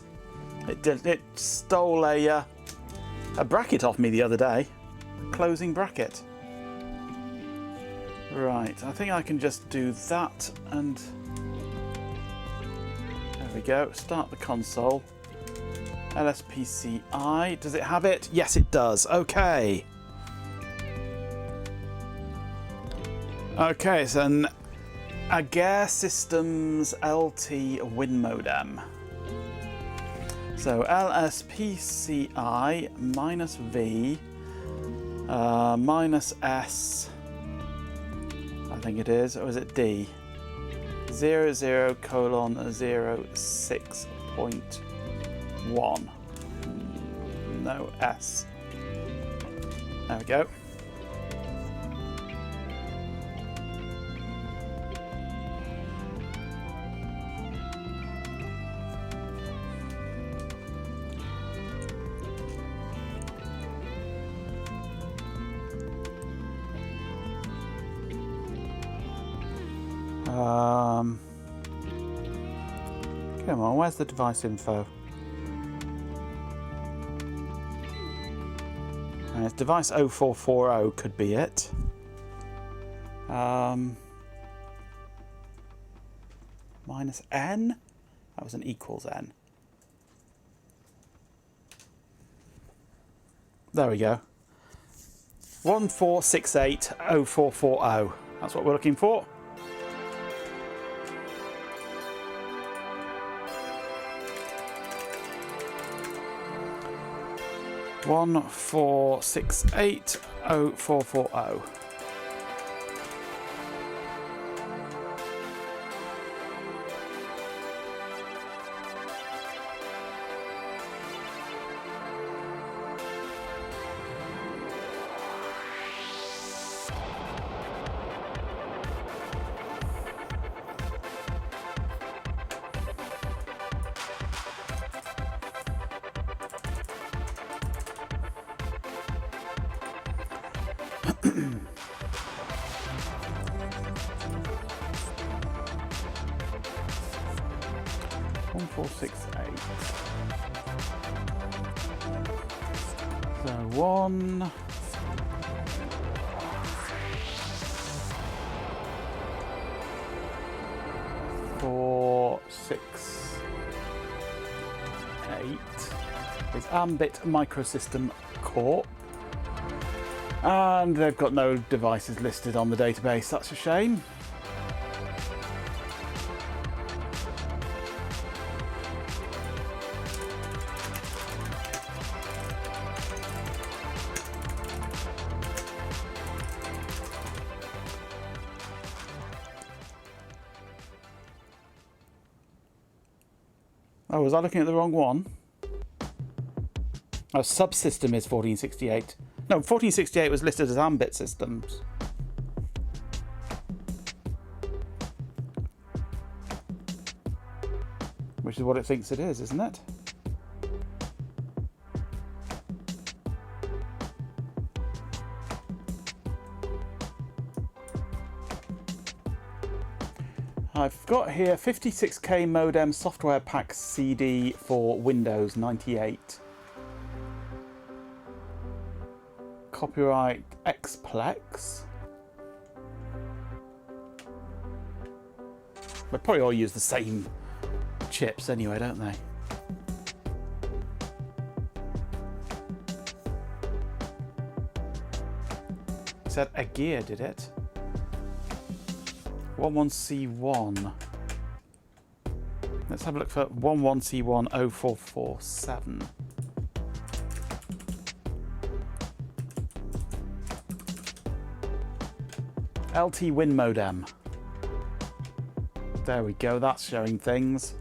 It stole a bracket off me the other day. Closing bracket. Right, I think I can just do that and there we go. Start the console. LSPCI. Does it have it? Yes, it does. Okay. Okay, so an Agare Systems LT Win Modem. So LSPCI minus V minus S, I think it is, or is it D? 00:06.1. No, S. There we go. Come on, where's the device info? It's device 0440 could be it. Minus N? That was an equals N. There we go. 14680440. That's what we're looking for. One 4680440. So 1 4 6 8 is Ambit Microsystem Corp. And they've got no devices listed on the database. That's a shame. Oh, was I looking at the wrong one? Oh, subsystem is 1468. No, 1468 was listed as Ambit Systems. Which is what it thinks it is, isn't it? I've got here 56K modem software pack CD for Windows 98. Copyright Xplex. They probably all use the same chips anyway, don't they? It said a gear, did it? 11C1. Let's have a look for 11C1 0447. LT Win modem. There we go, that's showing things.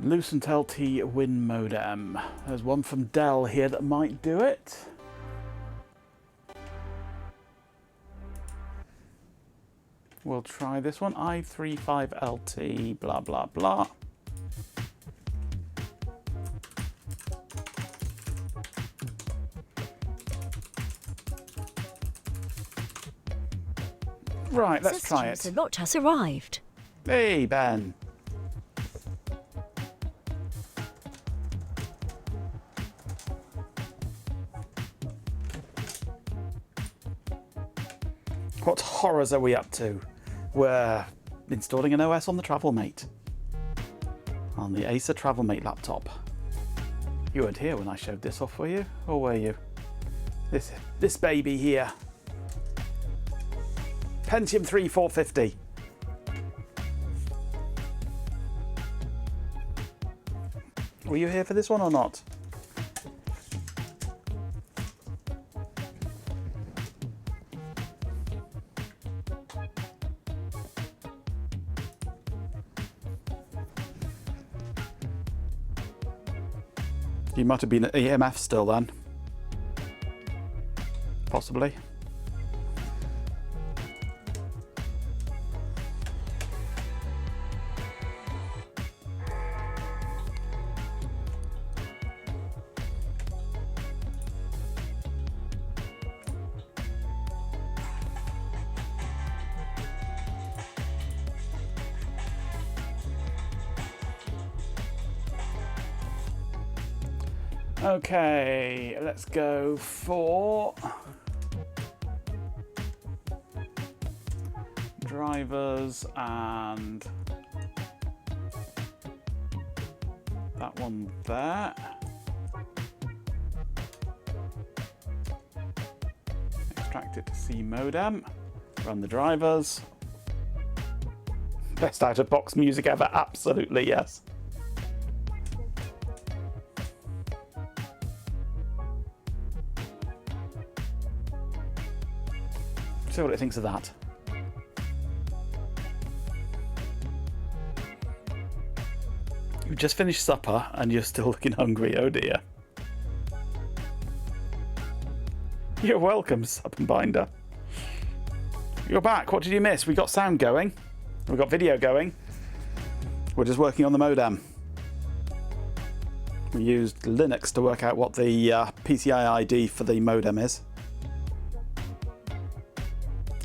Lucent LT Win modem. There's one from Dell here that might do it. We'll try this one. i35LT blah blah blah. Right, let's try it. A lot has arrived. Hey, Ben. What horrors are we up to? We're installing an OS on the TravelMate. On the Acer TravelMate laptop. You weren't here when I showed this off, were you? Or were you? This baby here. Pentium 3 450. Were you here for this one or not? You might have been at EMF still then. Possibly. Okay, let's go for drivers and that one there. Extract it to C modem. Run the drivers. Best out of box music ever, absolutely yes. See what it thinks of that. You've just finished supper and you're still looking hungry, oh dear. You're welcome, Sup and Binder. You're back, what did you miss? We got sound going, we got video going. We're just working on the modem. We used Linux to work out what the PCI ID for the modem is.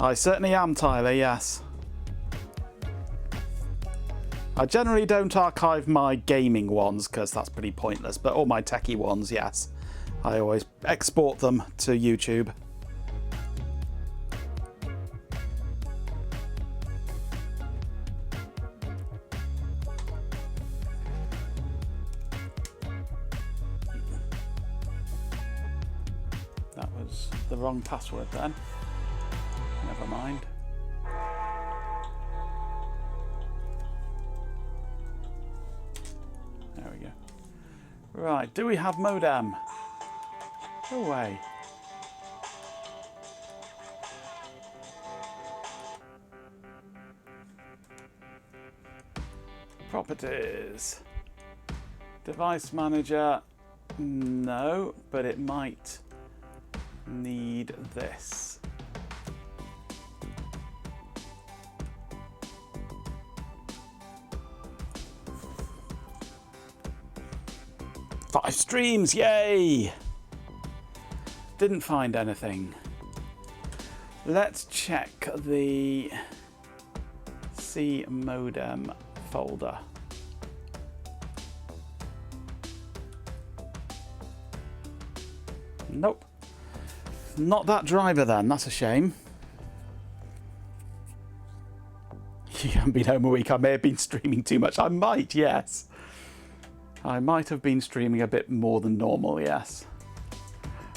I certainly am, Tyler, yes. I generally don't archive my gaming ones because that's pretty pointless, but all my techie ones, yes. I always export them to YouTube. That was the wrong password then. Never mind. There we go. Right, do we have modem? Go away. Properties. Device manager. No, but it might need this. Five streams, yay! Didn't find anything. Let's check the C modem folder. Nope. Not that driver then, that's a shame. You haven't been home a week. I may have been streaming too much. I might, yes. I might have been streaming a bit more than normal, yes.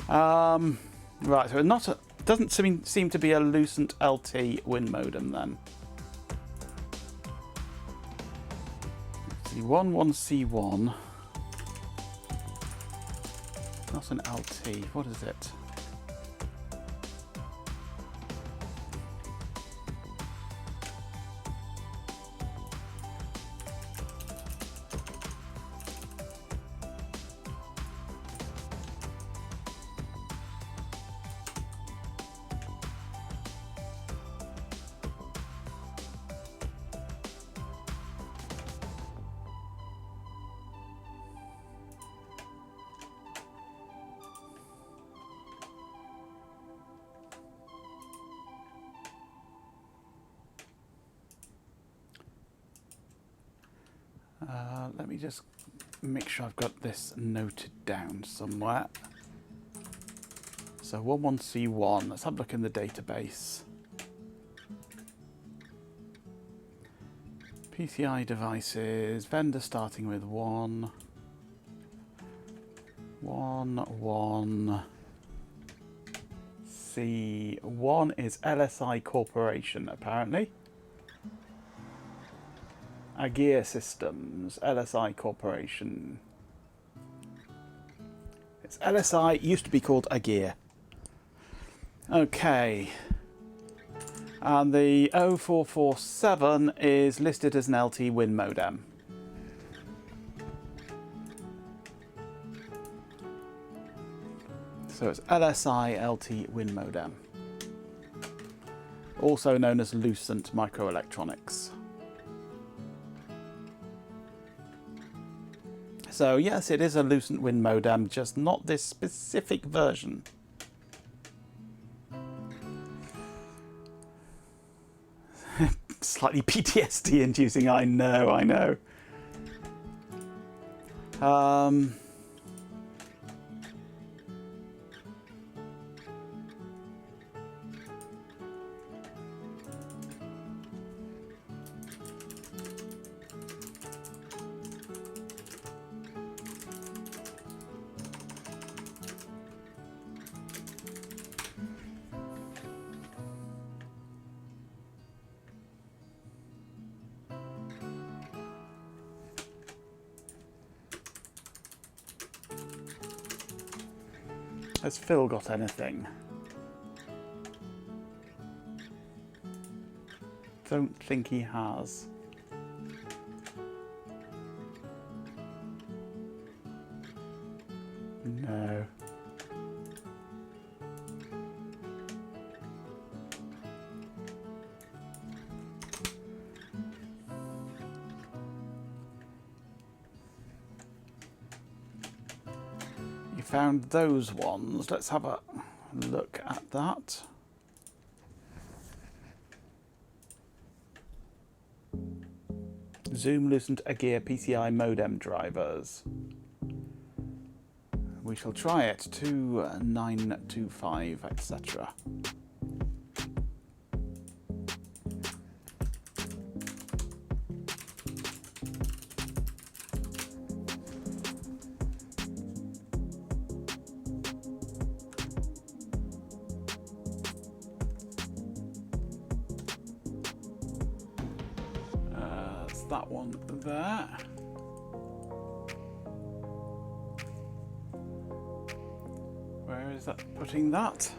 Right, so doesn't seem to be a Lucent LT Win modem then. C11C1. Not an LT. What is it? Let me just make sure I've got this noted down somewhere. So 11C1, let's have a look in the database. PCI devices, vendor starting with 1. 1. C1 is LSI Corporation, apparently. Agir Systems, LSI Corporation. It's LSI, used to be called Agir. Okay. And the 0447 is listed as an LT Win modem. So it's LSI LT Win modem. Also known as Lucent Microelectronics. So yes, it is a Lucent Win modem, just not this specific version. Slightly PTSD inducing, I know. Has Phil got anything? Don't think he has. No. Found those ones. Let's have a look at that. Zoom Lucent Agir PCI modem drivers. We shall try it. 2925, etc. That one there. Where is that putting that?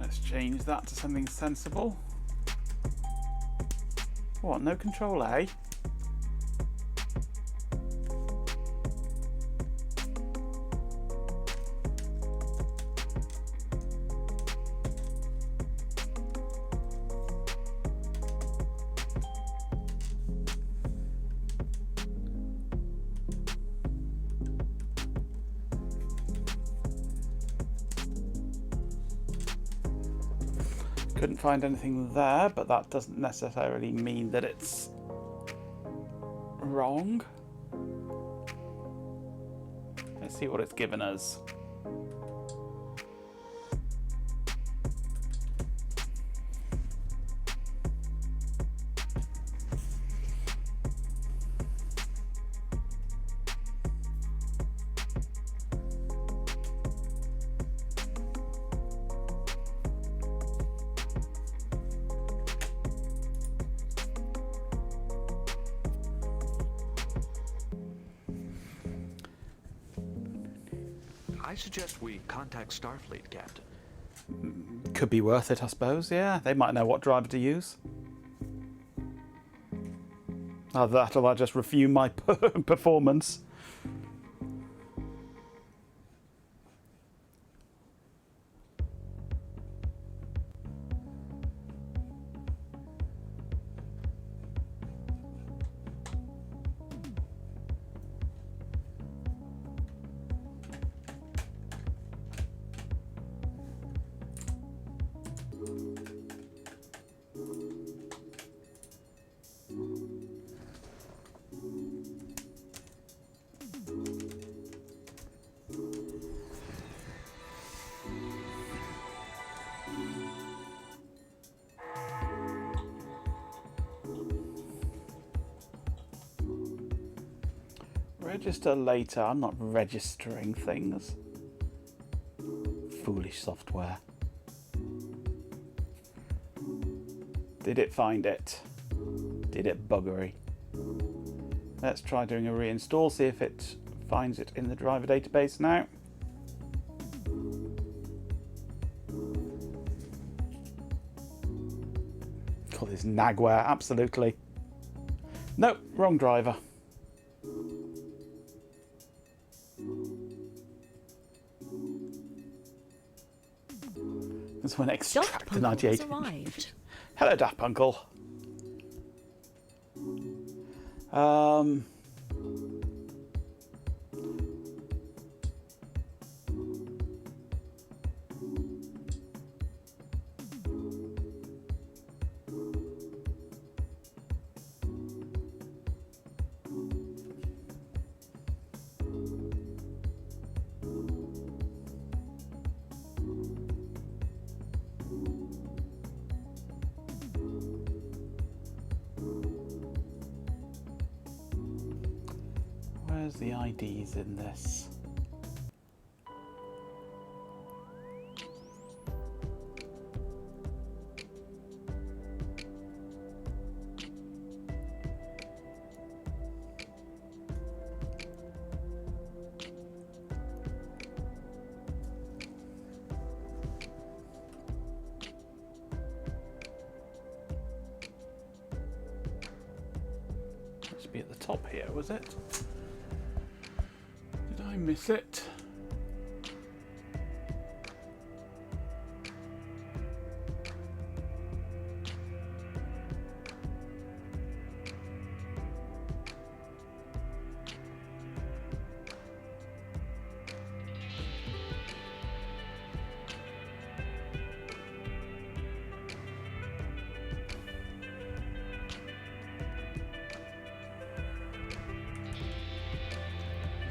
Let's check. change that to something sensible. What, no control A? Couldn't find anything there, but that doesn't necessarily mean that it's wrong. Let's see what it's given us. I suggest we contact Starfleet, Captain. Could be worth it, I suppose. Yeah, they might know what driver to use. Either that or I'll just review my performance. Register later. I'm not registering things. Foolish software. Did it find it? Did it buggery? Let's try doing a reinstall, see if it finds it in the driver database now. Call this Nagware, absolutely. Nope, wrong driver. That's when Daft extract the Punkle 98. has arrived. Hello, Daft Punkle. Where's the IDs in this? Must be at the top here, was it? Did I miss it?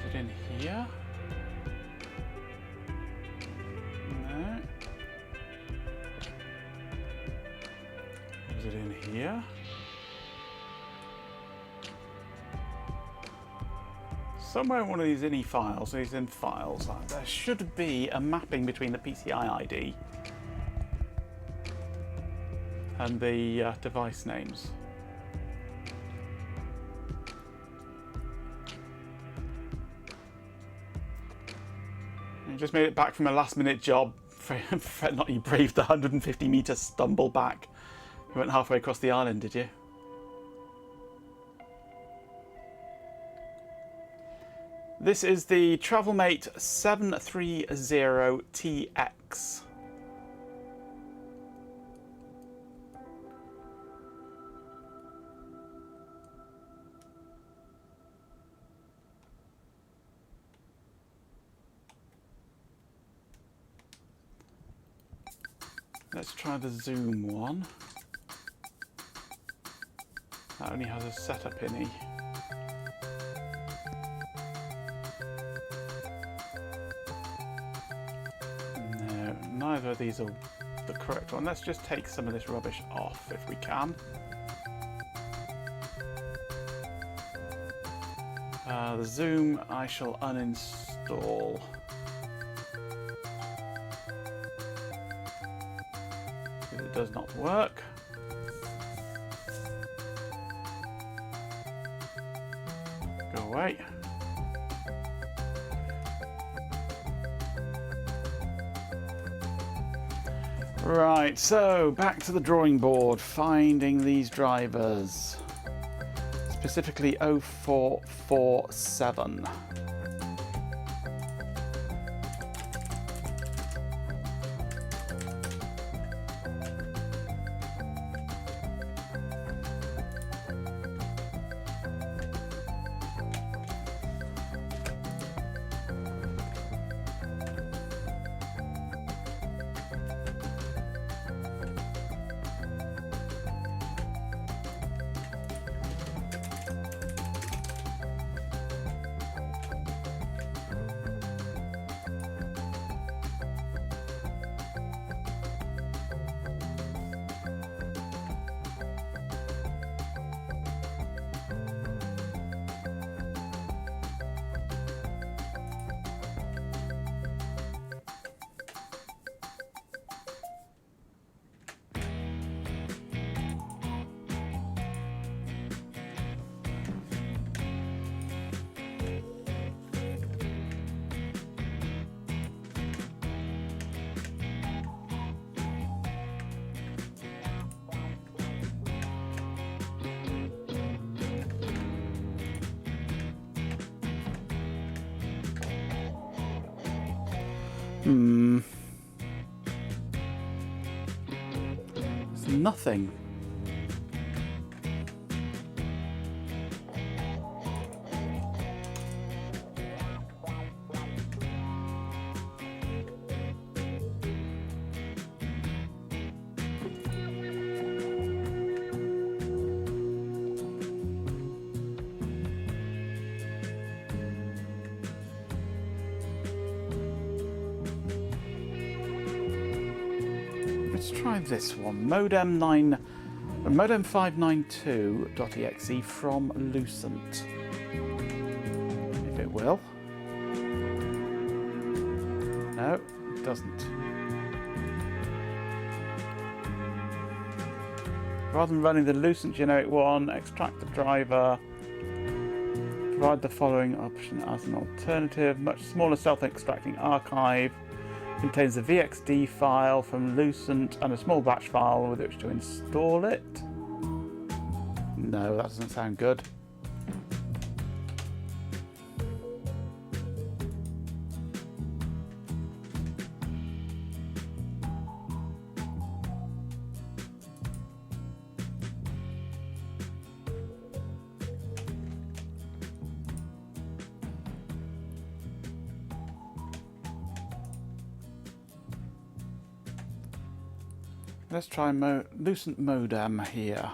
Is it in here? No. Is it in here? Somewhere in one of these INI files, these in files, there should be a mapping between the PCI ID and the device names. I just made it back from a last-minute job Fret not, you braved the 150-metre stumble back. You went halfway across the island, did you? This is the Travelmate 730TX. Let's try the zoom one. That only has a setup innie. No, neither of these are the correct one. Let's just take some of this rubbish off if we can. The zoom I shall uninstall. It does not work. Go away. Right, so back to the drawing board, finding these drivers. Specifically 0447. It's nothing. Let's try this one. Modem 592.exe from Lucent. If it will. No, it doesn't. Rather than running the Lucent generic one, extract the driver. Provide the following option as an alternative. Much smaller self-extracting archive. Contains a VXD file from Lucent and a small batch file with which to install it. No, that doesn't sound good. Let's try Lucent modem here.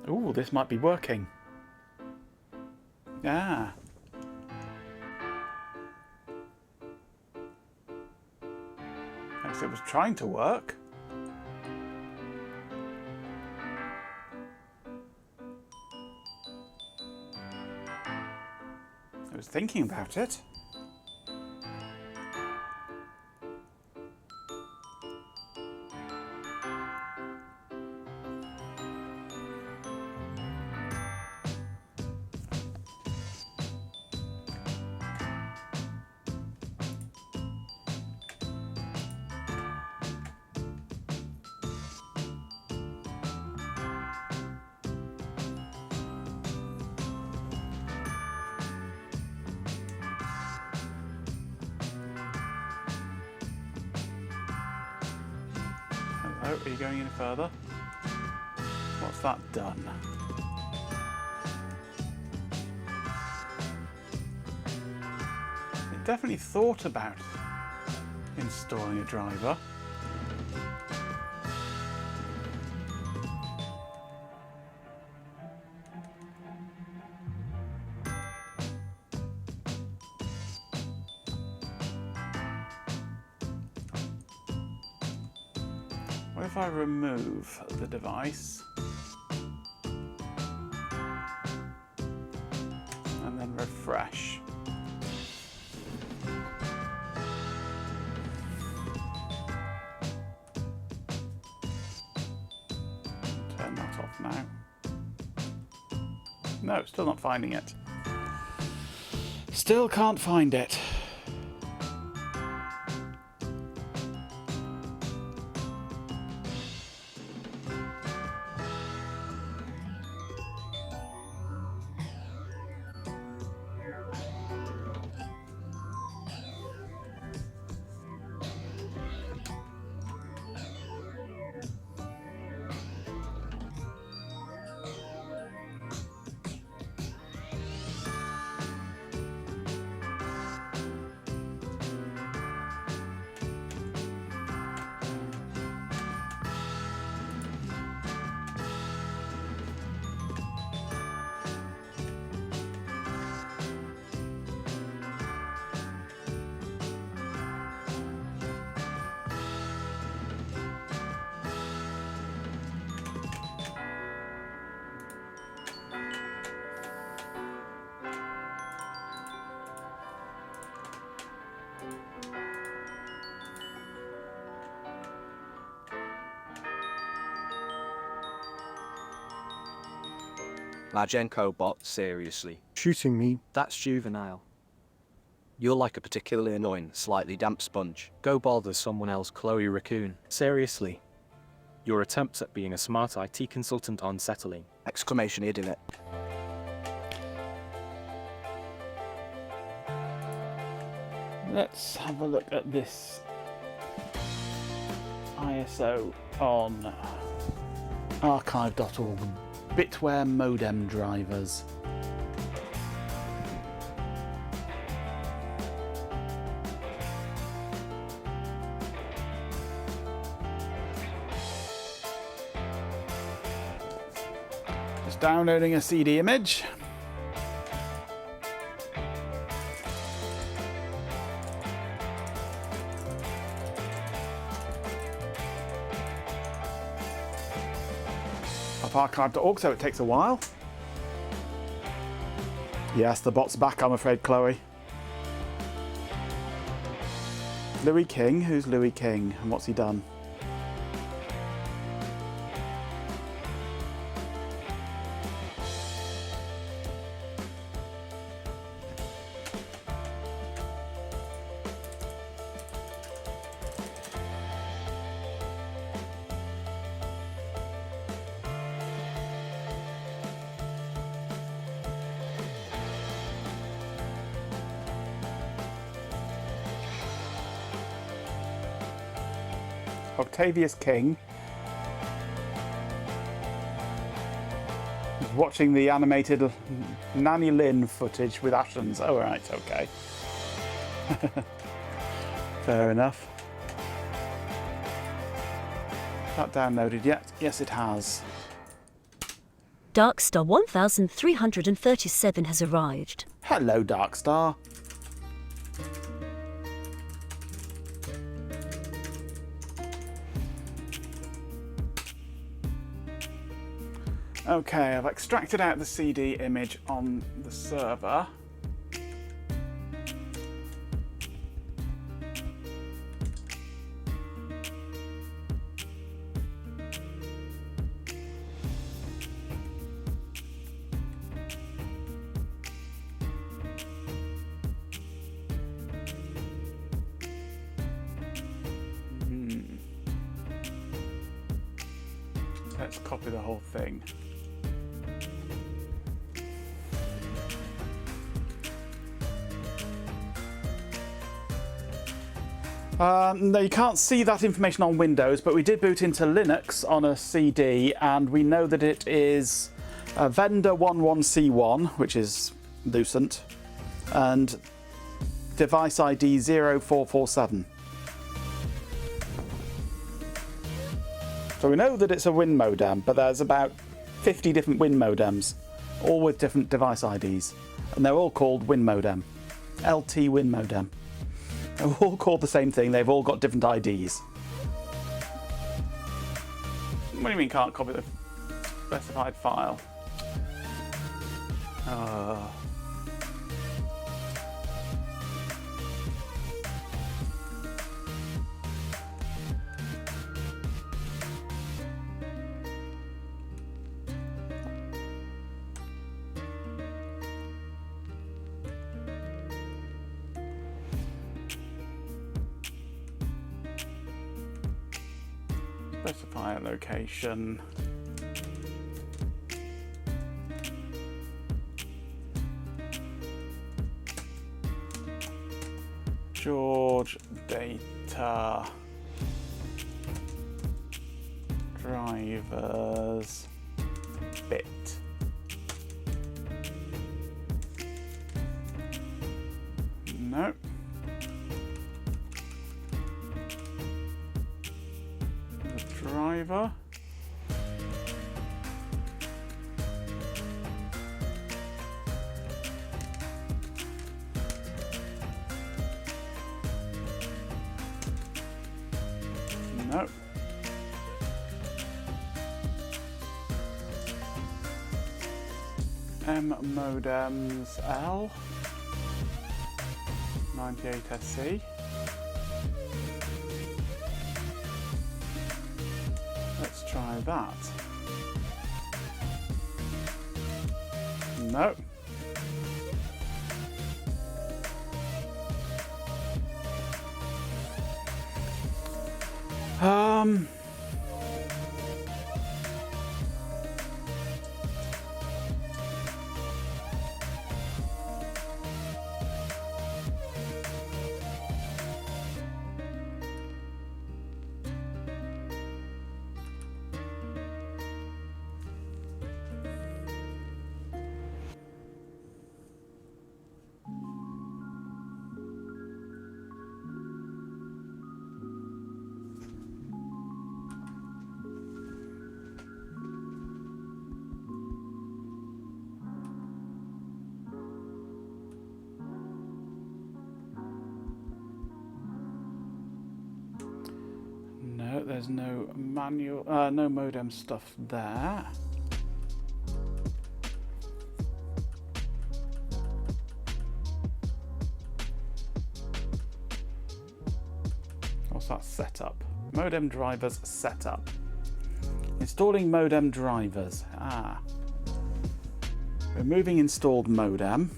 Ooh, this might be working. Ah. Guess it was trying to work. I was thinking about it. Hello, are you going any further? What's that done? It definitely thought about installing a driver. What if I remove the device and then refresh? Turn that off now. No, still not finding it. Still can't find it. Margenko bot, seriously. Shooting me. That's juvenile. You're like a particularly annoying, slightly damp sponge. Go bother someone else, Chloe Raccoon. Seriously. Your attempts at being a smart IT consultant are unsettling. Exclamation idiot. Let's have a look at this ISO on archive.org. Bitware modem drivers. Just downloading a CD image. Archive.org, so it takes a while. Yes, the bot's back, I'm afraid, Chloe. Louis King? Who's Louis King and what's he done? Octavius King is watching the animated Nanny Lynn footage with Ashens. Oh, right, okay. Fair enough. That downloaded yet? Yes, it has. Darkstar 1337 has arrived. Hello, Darkstar. Okay, I've extracted out the CD image on the server. Let's copy the whole thing. No, you can't see that information on Windows, but we did boot into Linux on a CD, and we know that it is vendor 11C1, which is Lucent, and device ID 0447. So we know that it's a Win modem, but there's about 50 different Win modems, all with different device IDs, and they're all called Win modem, LT Win modem. They're all called the same thing, they've all got different IDs. What do you mean can't copy the specified file? Specify a location. George data drivers bit. No. Driver. No. M modems L 98SC. Let's try that. No. No, there's no manual, no modem stuff there. What's that setup? Modem drivers setup. Installing modem drivers. Removing installed modem.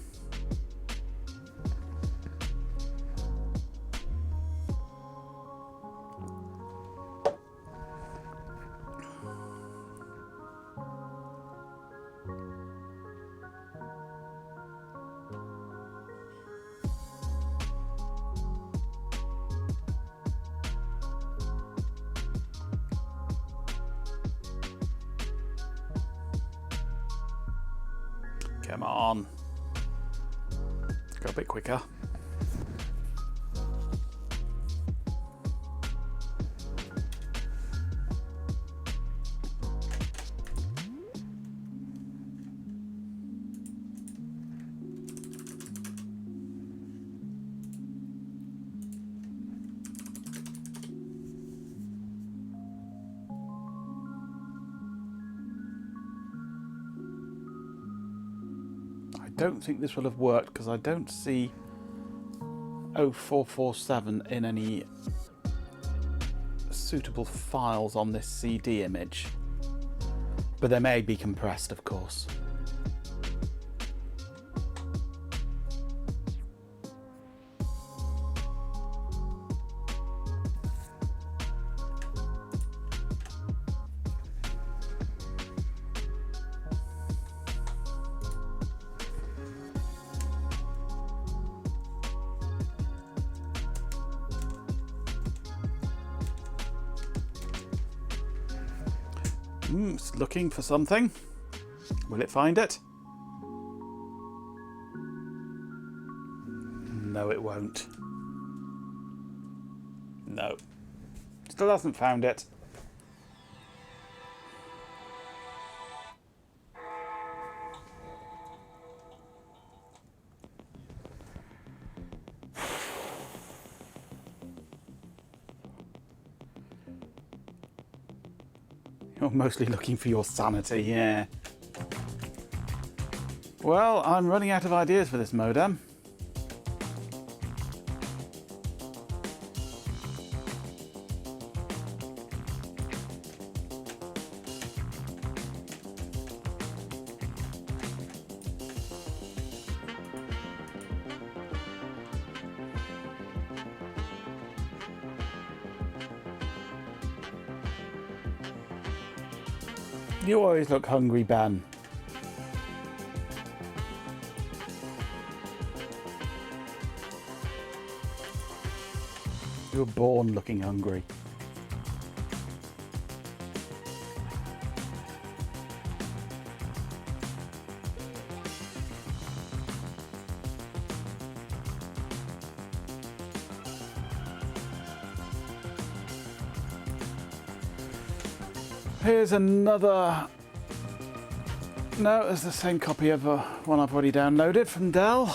Come on. Go a bit quicker. don't think this will have worked because I don't see 0447 in any suitable files on this CD image. But they may be compressed, of course. It's looking for something. Will it find it? No, it won't. No. Still hasn't found it. You're mostly looking for your sanity, yeah. Well, I'm running out of ideas for this modem. You always look hungry, Ben. You were born looking hungry. Here's another... No, it's the same copy of one I've already downloaded from Dell.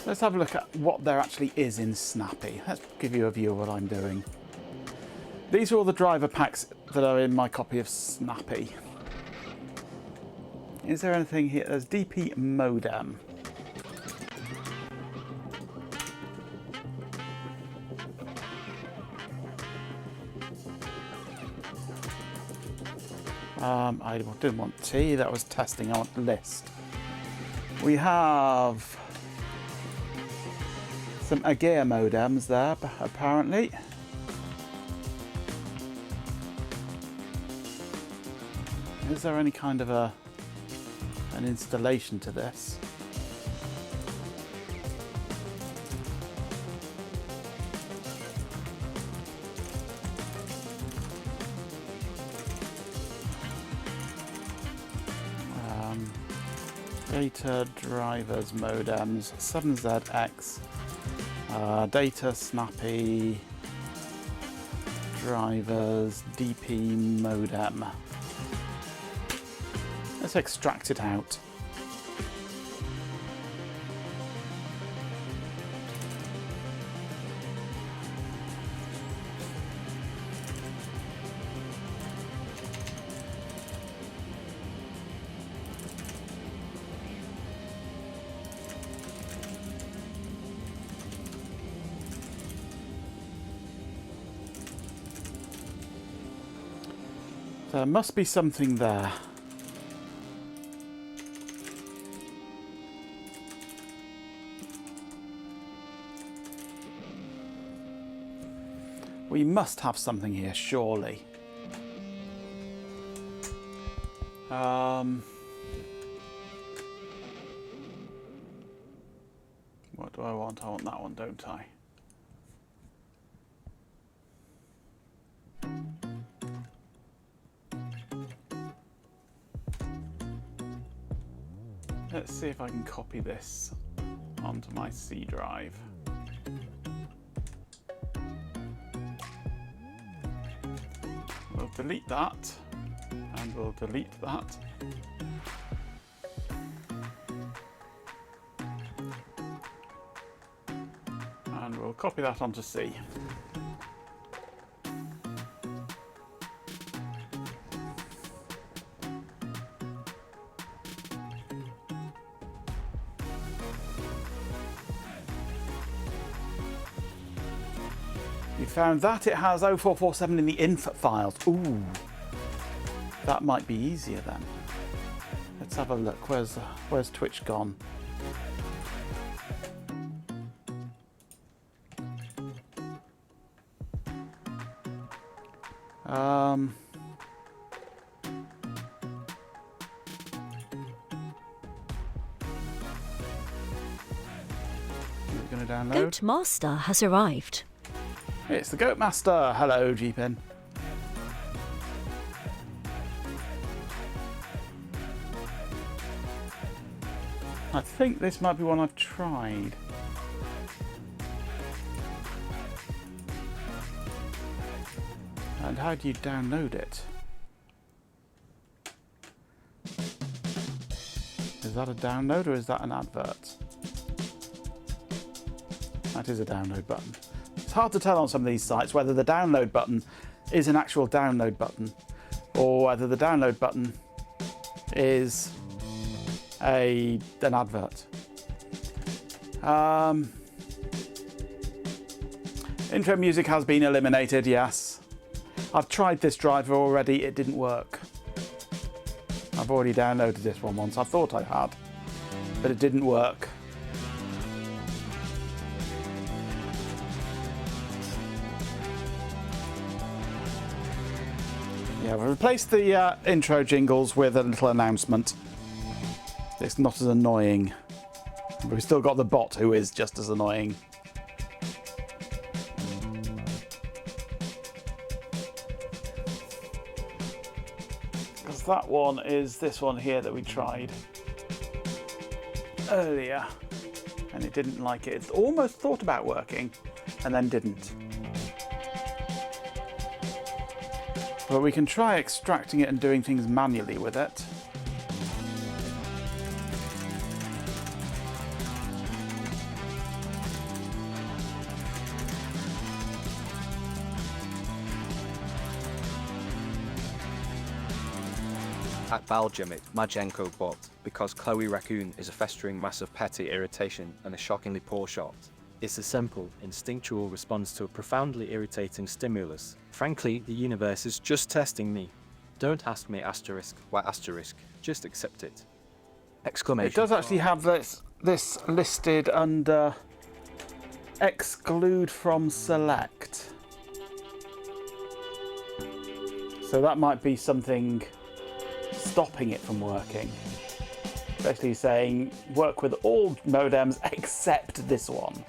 Let's have a look at what there actually is in Snappy. Let's give you a view of what I'm doing. These are all the driver packs that are in my copy of Snappy. Is there anything here? There's DP modem. I didn't want T, that was testing, I want list. We have some Agea modems there, apparently. Is there any kind of an installation to this? Data drivers modems 7ZX. Data Snappy drivers DP modem. Let's extract it out. There must be something there. We must have something here, surely. What do I want? I want that one, don't I? Let's see if I can copy this onto my C drive. We'll delete that, and we'll delete that. And we'll copy that onto C. We found that it has 0447 in the inf files. Ooh, that might be easier then. Let's have a look. Where's Twitch gone? We're going to download. Goat Master has arrived. It's the Goat Master. Hello, GPin. I think this might be one I've tried. And how do you download it? Is that a download or is that an advert? That is a download button. It's hard to tell on some of these sites whether the download button is an actual download button or whether the download button is an advert. Intro music has been eliminated, yes. I've tried this driver already, it didn't work. I've already downloaded this one once, I thought I had, but it didn't work. Yeah, we've replaced the intro jingles with a little announcement. It's not as annoying. But we've still got the bot who is just as annoying. Because that one is this one here that we tried earlier. And it didn't like it. It's almost thought about working and then didn't. But we can try extracting it and doing things manually with it. At Baljim, it's Majenko bot, because Chloe Raccoon is a festering mass of petty irritation and a shockingly poor shot. It's a simple, instinctual response to a profoundly irritating stimulus. Frankly, the universe is just testing me. Don't ask me asterisk, why asterisk, just accept it. Exclamation. It does actually have this listed under exclude from select. So that might be something stopping it from working. Basically saying work with all modems except this one.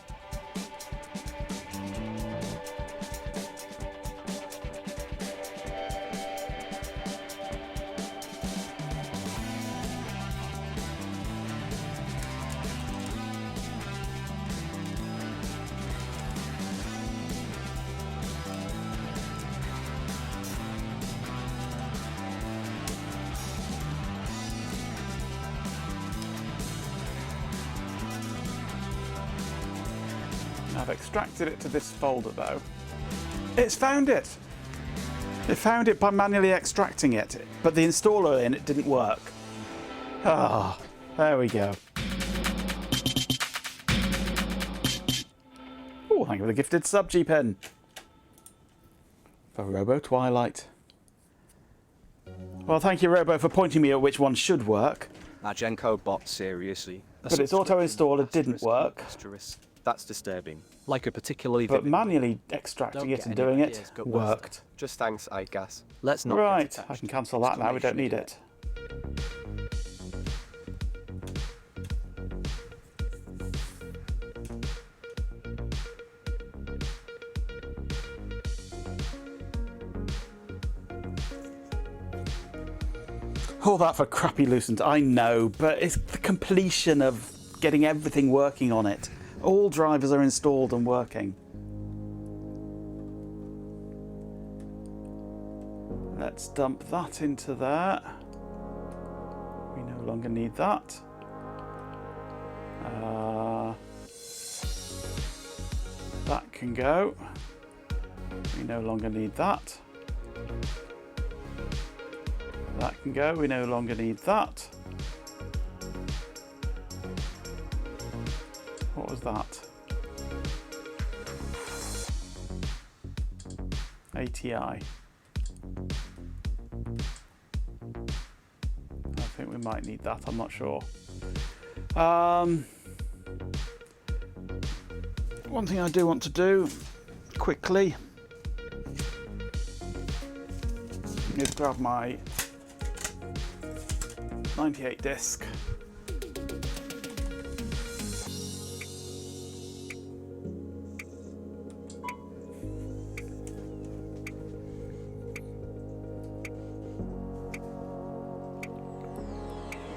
I've extracted it to this folder though. It's found it! It found it by manually extracting it, but the installer in it didn't work. Ah, there we go. Oh, thank you for the gifted sub, GPen. For Robo Twilight. Well, thank you, Robo, for pointing me at which one should work. Majenko bot, seriously. But its auto-installer didn't work. Asterisk. That's disturbing. Like a particularly But vivid- manually extracting Don't it get and any doing it ideas, Goat Master. worked. Just thanks, I guess. Let's not Right, get I attached. can cancel that now, we don't need it. All that for crappy Lucent, I know, but it's the completion of getting everything working on it. All drivers are installed and working. Let's dump that into there. We no longer need that. That can go. We no longer need that. That can go. We no longer need that. What was that? ATI. I think we might need that. I'm not sure. One thing I do want to do quickly is grab my 98 disc.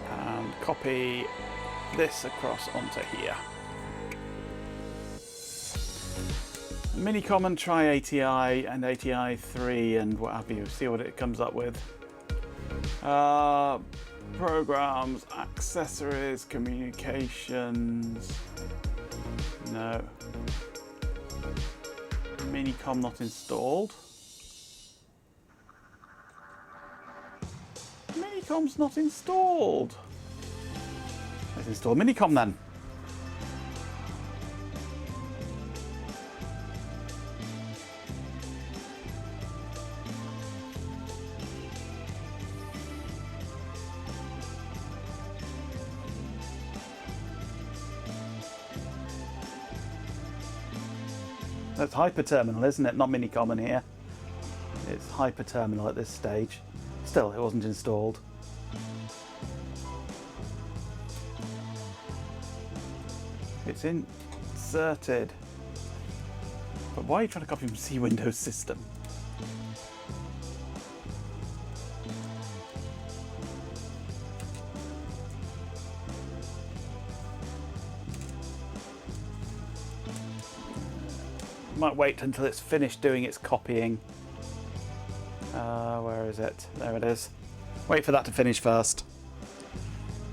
And copy this across onto here. Minicom and try ATI and ATI 3 and what have you. See what it comes up with. Programs, accessories, communications. No. Minicom not installed. Minicom's not installed. Let's install Minicom then. That's Hyperterminal, isn't it? Not Minicom in here. It's Hyperterminal at this stage. Still, it wasn't installed. It's inserted. But why are you trying to copy from C Windows System? Might wait until it's finished doing its copying. Where is it? There it is. Wait for that to finish first.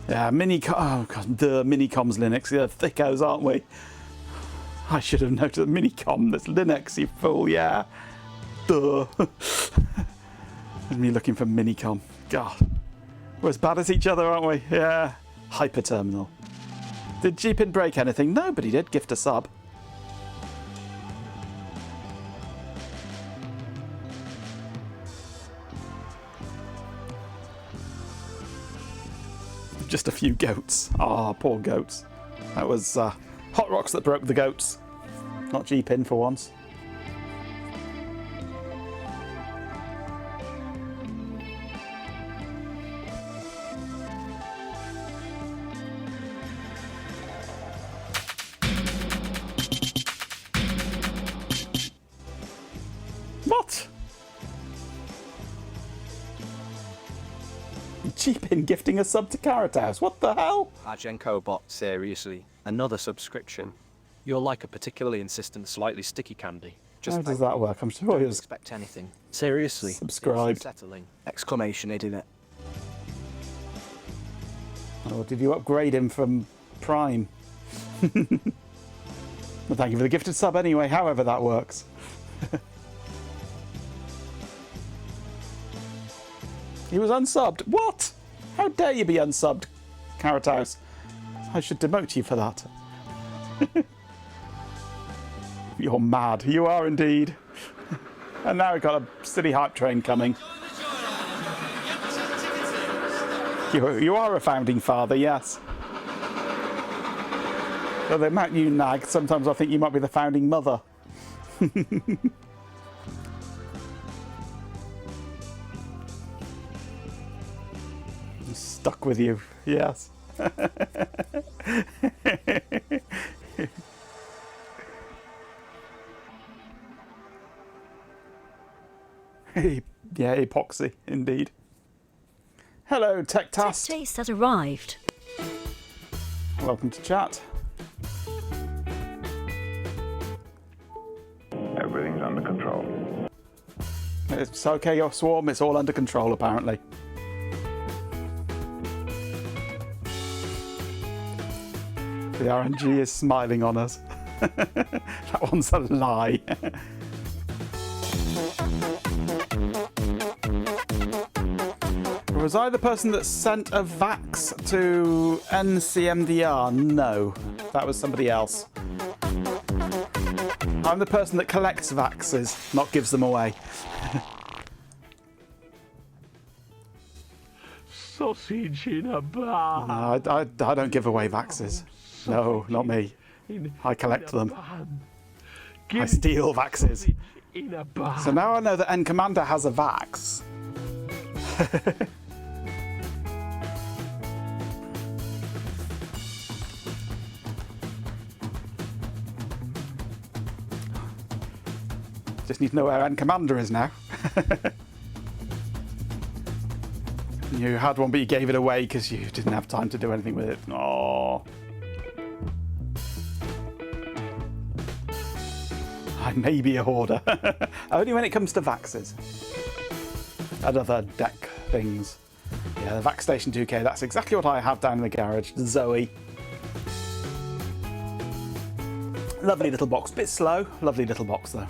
Yeah, Minicom. Oh god, the Minicom's Linux. Yeah, thickos, aren't we? I should have noted Minicom. That's Linux, you fool. Yeah. Duh. There's me looking for Minicom. God, we're as bad as each other, aren't we? Yeah. Hyperterminal. Did Jeepin break anything? Nobody did. Gift a sub. Just a few goats. Ah, poor goats. That was Hot Rocks that broke the goats. Not Jeepin for once. What? Jeepin gifting a sub to Carrot House. What the hell? Argenco bot, seriously. Another subscription. You're like a particularly insistent, slightly sticky candy. Just How does that work? I'm sure he Don't was expect anything. Seriously. subscribed. It's unsettling. Exclamation, idiot. Oh, did you upgrade him from Prime? Well, thank you for the gifted sub anyway, however that works. He was unsubbed. What? How dare you be unsubbed, Carrot House? I should demote you for that. You're mad. You are indeed. And now we've got a silly hype train coming. You are a founding father, yes. So the amount you nag, sometimes I think you might be the founding mother. I'm stuck with you, yes. Yeah, epoxy, indeed. Hello, TechTast. Taste has arrived. Welcome to chat. Everything's under control. It's okay, your swarm. It's all under control, apparently. The RNG is smiling on us. That one's a lie. Was I the person that sent a vax to NCMDR? No, that was somebody else. I'm the person that collects vaxes, not gives them away. Sausage in a bar. No, I don't give away vaxes. No, not me. I collect them. I steal vaxes. In a bar. So now I know that N Commander has a vax. Just need to know where N Commander is now. You had one, but you gave it away because you didn't have time to do anything with it. Oh. I may be a hoarder. Only when it comes to vaxes. And other deck things. Yeah, the Vax Station 2K, that's exactly what I have down in the garage. Zoe. Lovely little box. Bit slow. Lovely little box, though.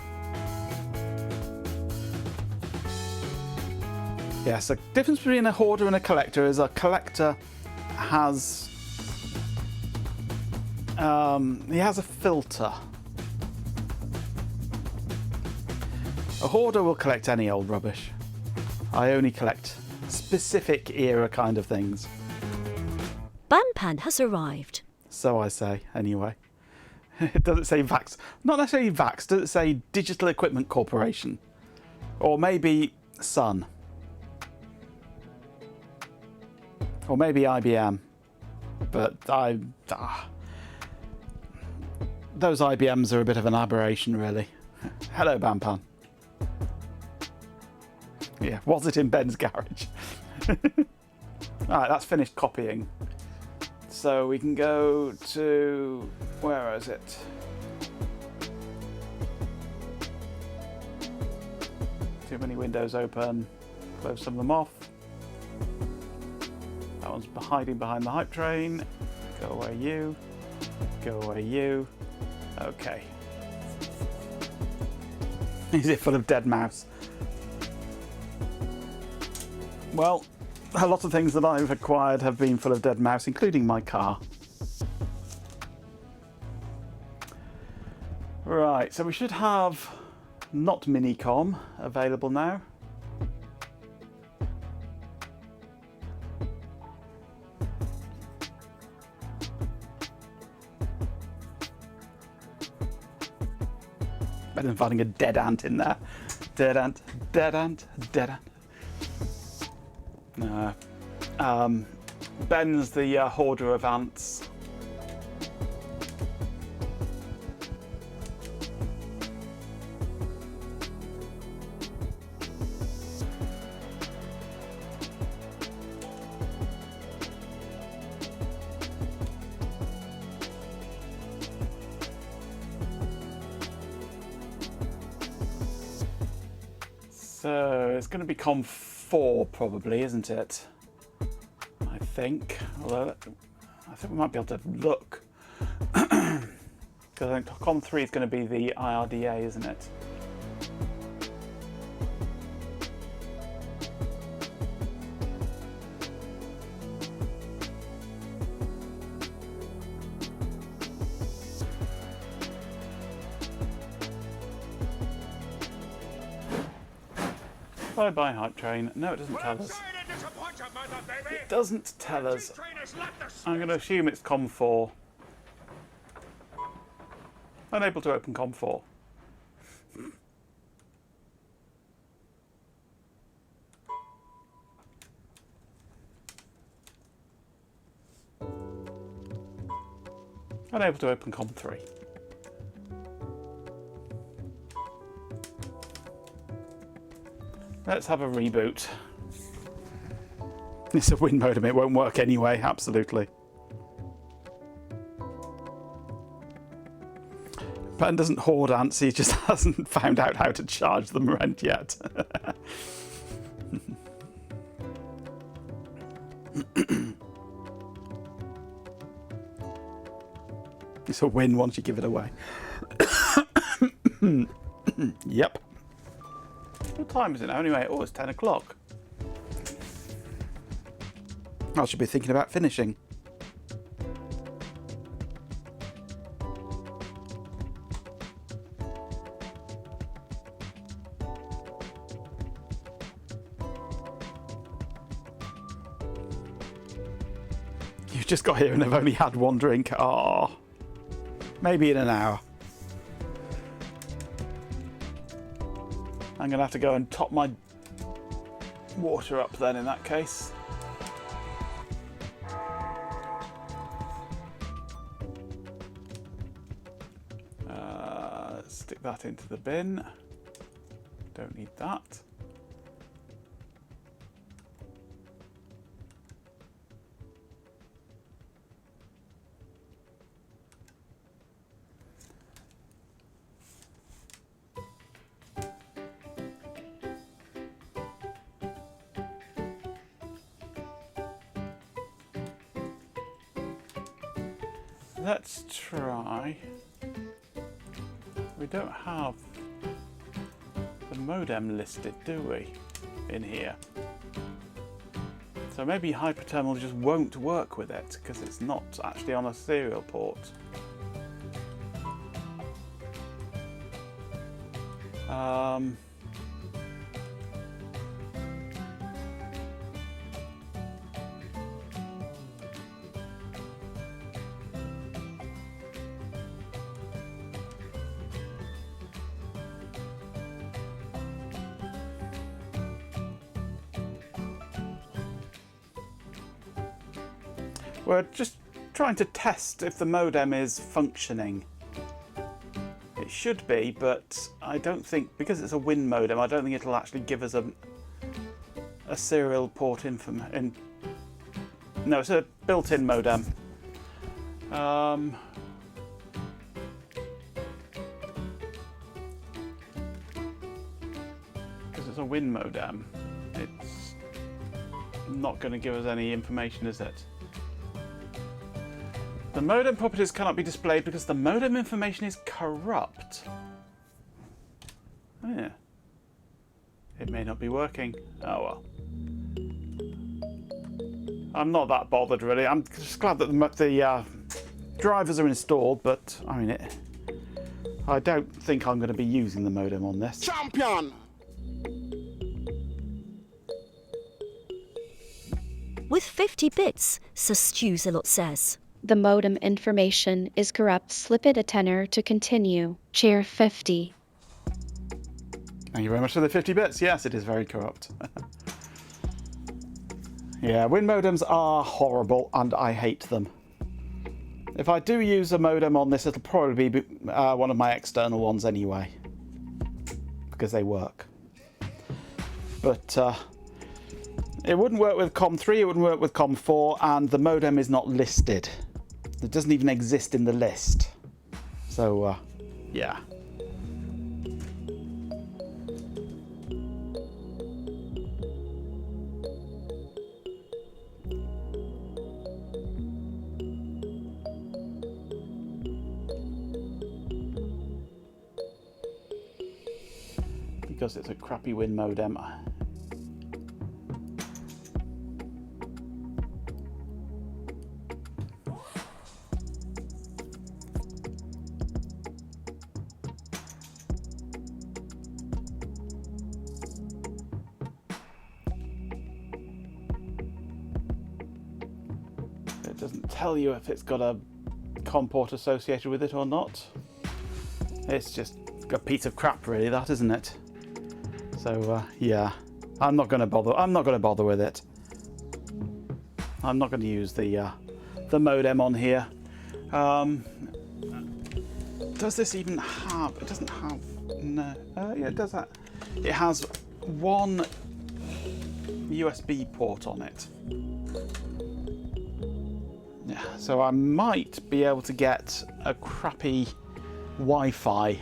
Yes, the difference between a hoarder and a collector is a collector has... he has a filter. A hoarder will collect any old rubbish. I only collect specific era kind of things. Banpan has arrived. So I say, anyway. It doesn't say Vax. Not necessarily Vax. Does it say Digital Equipment Corporation? Or maybe Sun. Or maybe IBM. But those IBMs are a bit of an aberration, really. Hello, Banpan. Yeah, was it in Ben's garage? Alright, that's finished copying. So we can go to... where is it? Too many windows open. Close some of them off. That one's hiding behind the hype train. Go away you. Go away you. Okay. Is it full of dead mouse? Well, a lot of things that I've acquired have been full of dead mouse, including my car. Right, so we should have not Minicom available now. Better than finding a dead ant in there. Dead ant, dead ant, dead ant. No. Ben's the hoarder of ants. So it's going to be Com 4 probably, isn't it? I think. Although I think we might be able to look. Because I think Com 3 is going to be the IRDA, isn't it? Bye bye, Hype Train. No, it doesn't tell us. It doesn't tell us. I'm going to assume it's Com 4. Unable to open Com 4. Unable to open Com 3. Let's have a reboot. It's a win modem, it won't work anyway, absolutely. Ben doesn't hoard ants, he just hasn't found out how to charge them rent yet. It's a win once you give it away. Yep. What time is it now anyway? Oh, it's 10 o'clock. I should be thinking about finishing. You've just got here and have only had one drink. Oh, maybe in an hour. I'm going to have to go and top my water up then in that case. Stick that into the bin. Don't need that. Let's try. We don't have the modem listed, do we, in here? So maybe Hyperterminal just won't work with it because it's not actually on a serial port. We're just trying to test if the modem is functioning. It should be, but I don't think, because it's a WIN modem, I don't think it'll actually give us a serial port information. No, it's a built-in modem. Because it's a WIN modem, it's not going to give us any information, is it? The modem properties cannot be displayed because the modem information is corrupt. Oh, yeah. It may not be working. Oh well. I'm not that bothered really. I'm just glad that the drivers are installed, but I mean, I don't think I'm going to be using the modem on this. Champion! With 50 bits, Sir Stewzalot says. The modem information is corrupt. Slip it a tenner to continue. Cheer 50. Thank you very much for the 50 bits. Yes, it is very corrupt. Yeah, WIN modems are horrible and I hate them. If I do use a modem on this, it'll probably be one of my external ones anyway, because they work. But it wouldn't work with COM3, it wouldn't work with COM4, and the modem is not listed. It doesn't even exist in the list. So, yeah. Because it's a crappy WIN modem. It doesn't tell you if it's got a COM port associated with it or not. It's just a piece of crap, really, that, isn't it? So yeah, I'm not going to bother. I'm not going to bother with it. I'm not going to use the modem on here. Does this even have? It doesn't have. No. Yeah, it does that. It has one USB port on it. Yeah, so I might be able to get a crappy Wi-Fi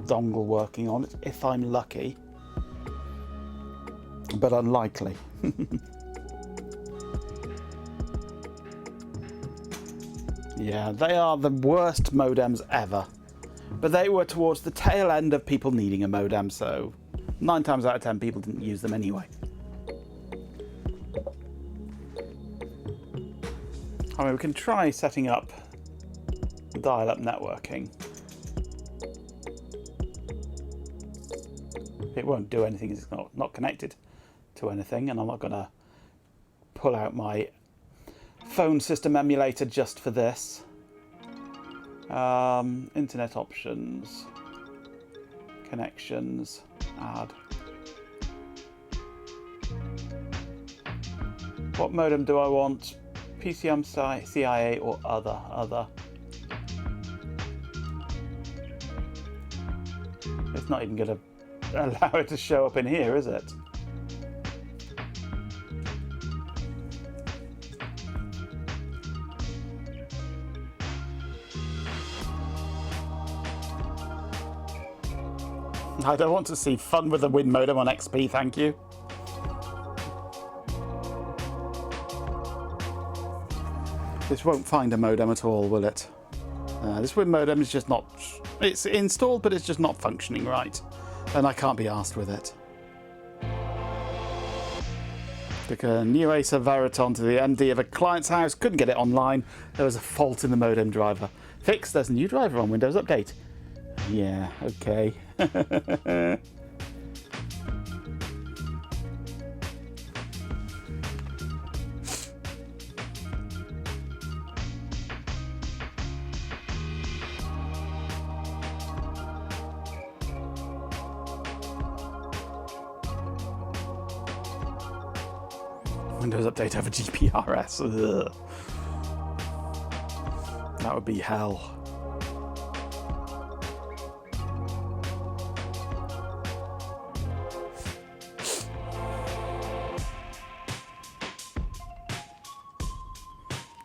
dongle working on it, if I'm lucky. But unlikely. Yeah, they are the worst modems ever. But they were towards the tail end of people needing a modem, so 9 times out of 10 people didn't use them anyway. I mean, we can try setting up dial-up networking. It won't do anything, it's not connected to anything, and I'm not going to pull out my phone system emulator just for this. Internet options, connections, add. What modem do I want? PCM, CIA, or other? It's not even going to allow it to show up in here, is it? I don't want to see fun with the Win modem on XP, thank you. This won't find a modem at all, will it? This Win modem is just not... It's installed, but it's just not functioning right. And I can't be arsed with it. Took a new Acer Veriton to the MD of a client's house, couldn't get it online. There was a fault in the modem driver. Fixed, there's a new driver on Windows Update. Yeah, okay. Windows Update over GPRS. Ugh. That would be hell.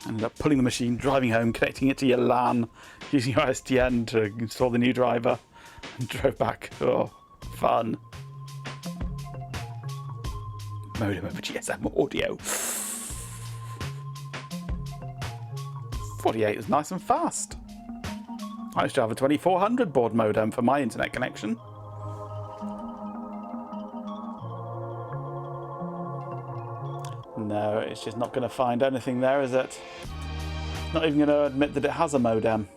Ended up pulling the machine, driving home, connecting it to your LAN, using your SDN to install the new driver, and drove back. Oh, fun. Modem over GSM audio. 48 is nice and fast. I used to have a 2400 baud modem for my internet connection. No, it's just not going to find anything there, is it? Not even going to admit that it has a modem.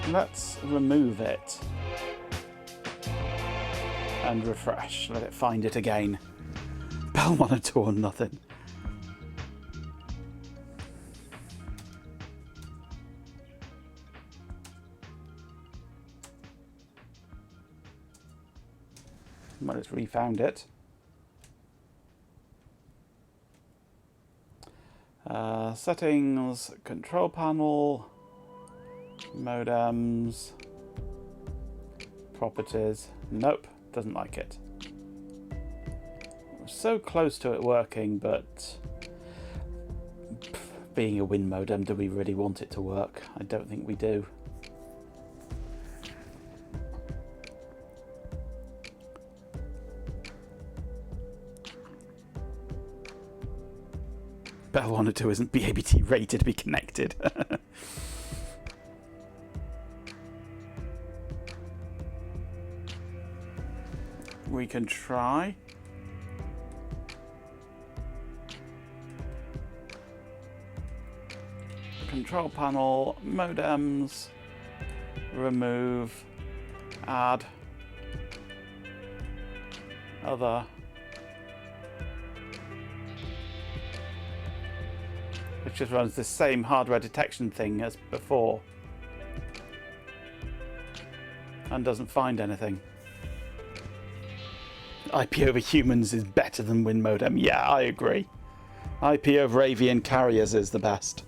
Let's remove it and refresh. Let it find it again. Bell monitor or nothing. Well, it's refound it. Settings, control panel, modems, properties. Nope, doesn't like it. We're so close to it working, but being a Win modem, do we really want it to work? I don't think we do. Bell 102 isn't BABT rated to be connected. We can try. Control panel, modems, remove, add, other. Which just runs the same hardware detection thing as before. And doesn't find anything. IP over humans is better than Win modem. Yeah, I agree. IP over avian carriers is the best.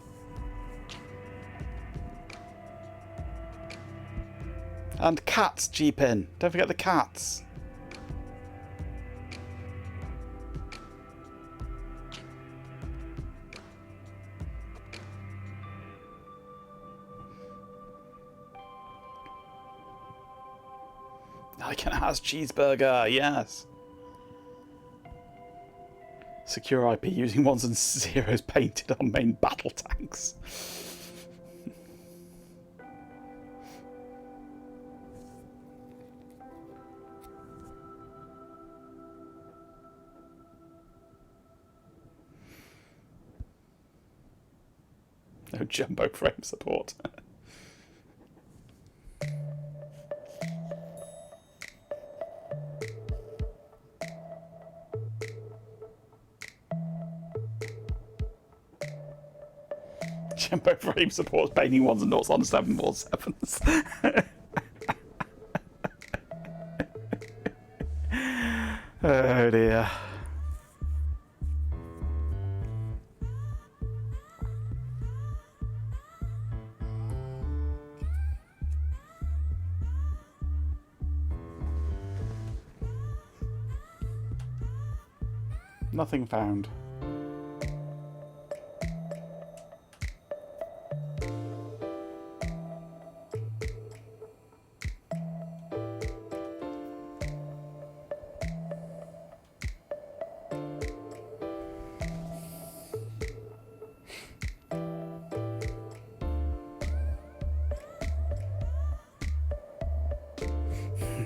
And cats, G-Pin. Don't forget the cats. I can has cheeseburger, yes. Secure IP using ones and zeros painted on main battle tanks. No jumbo frame support. Jumbo frame supports painting ones and noughts on 747s. Oh dear. Nothing found.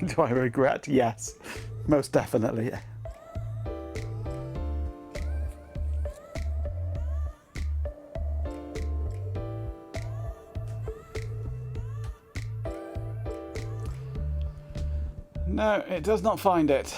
Do I regret? Yes, most definitely. No, it does not find it.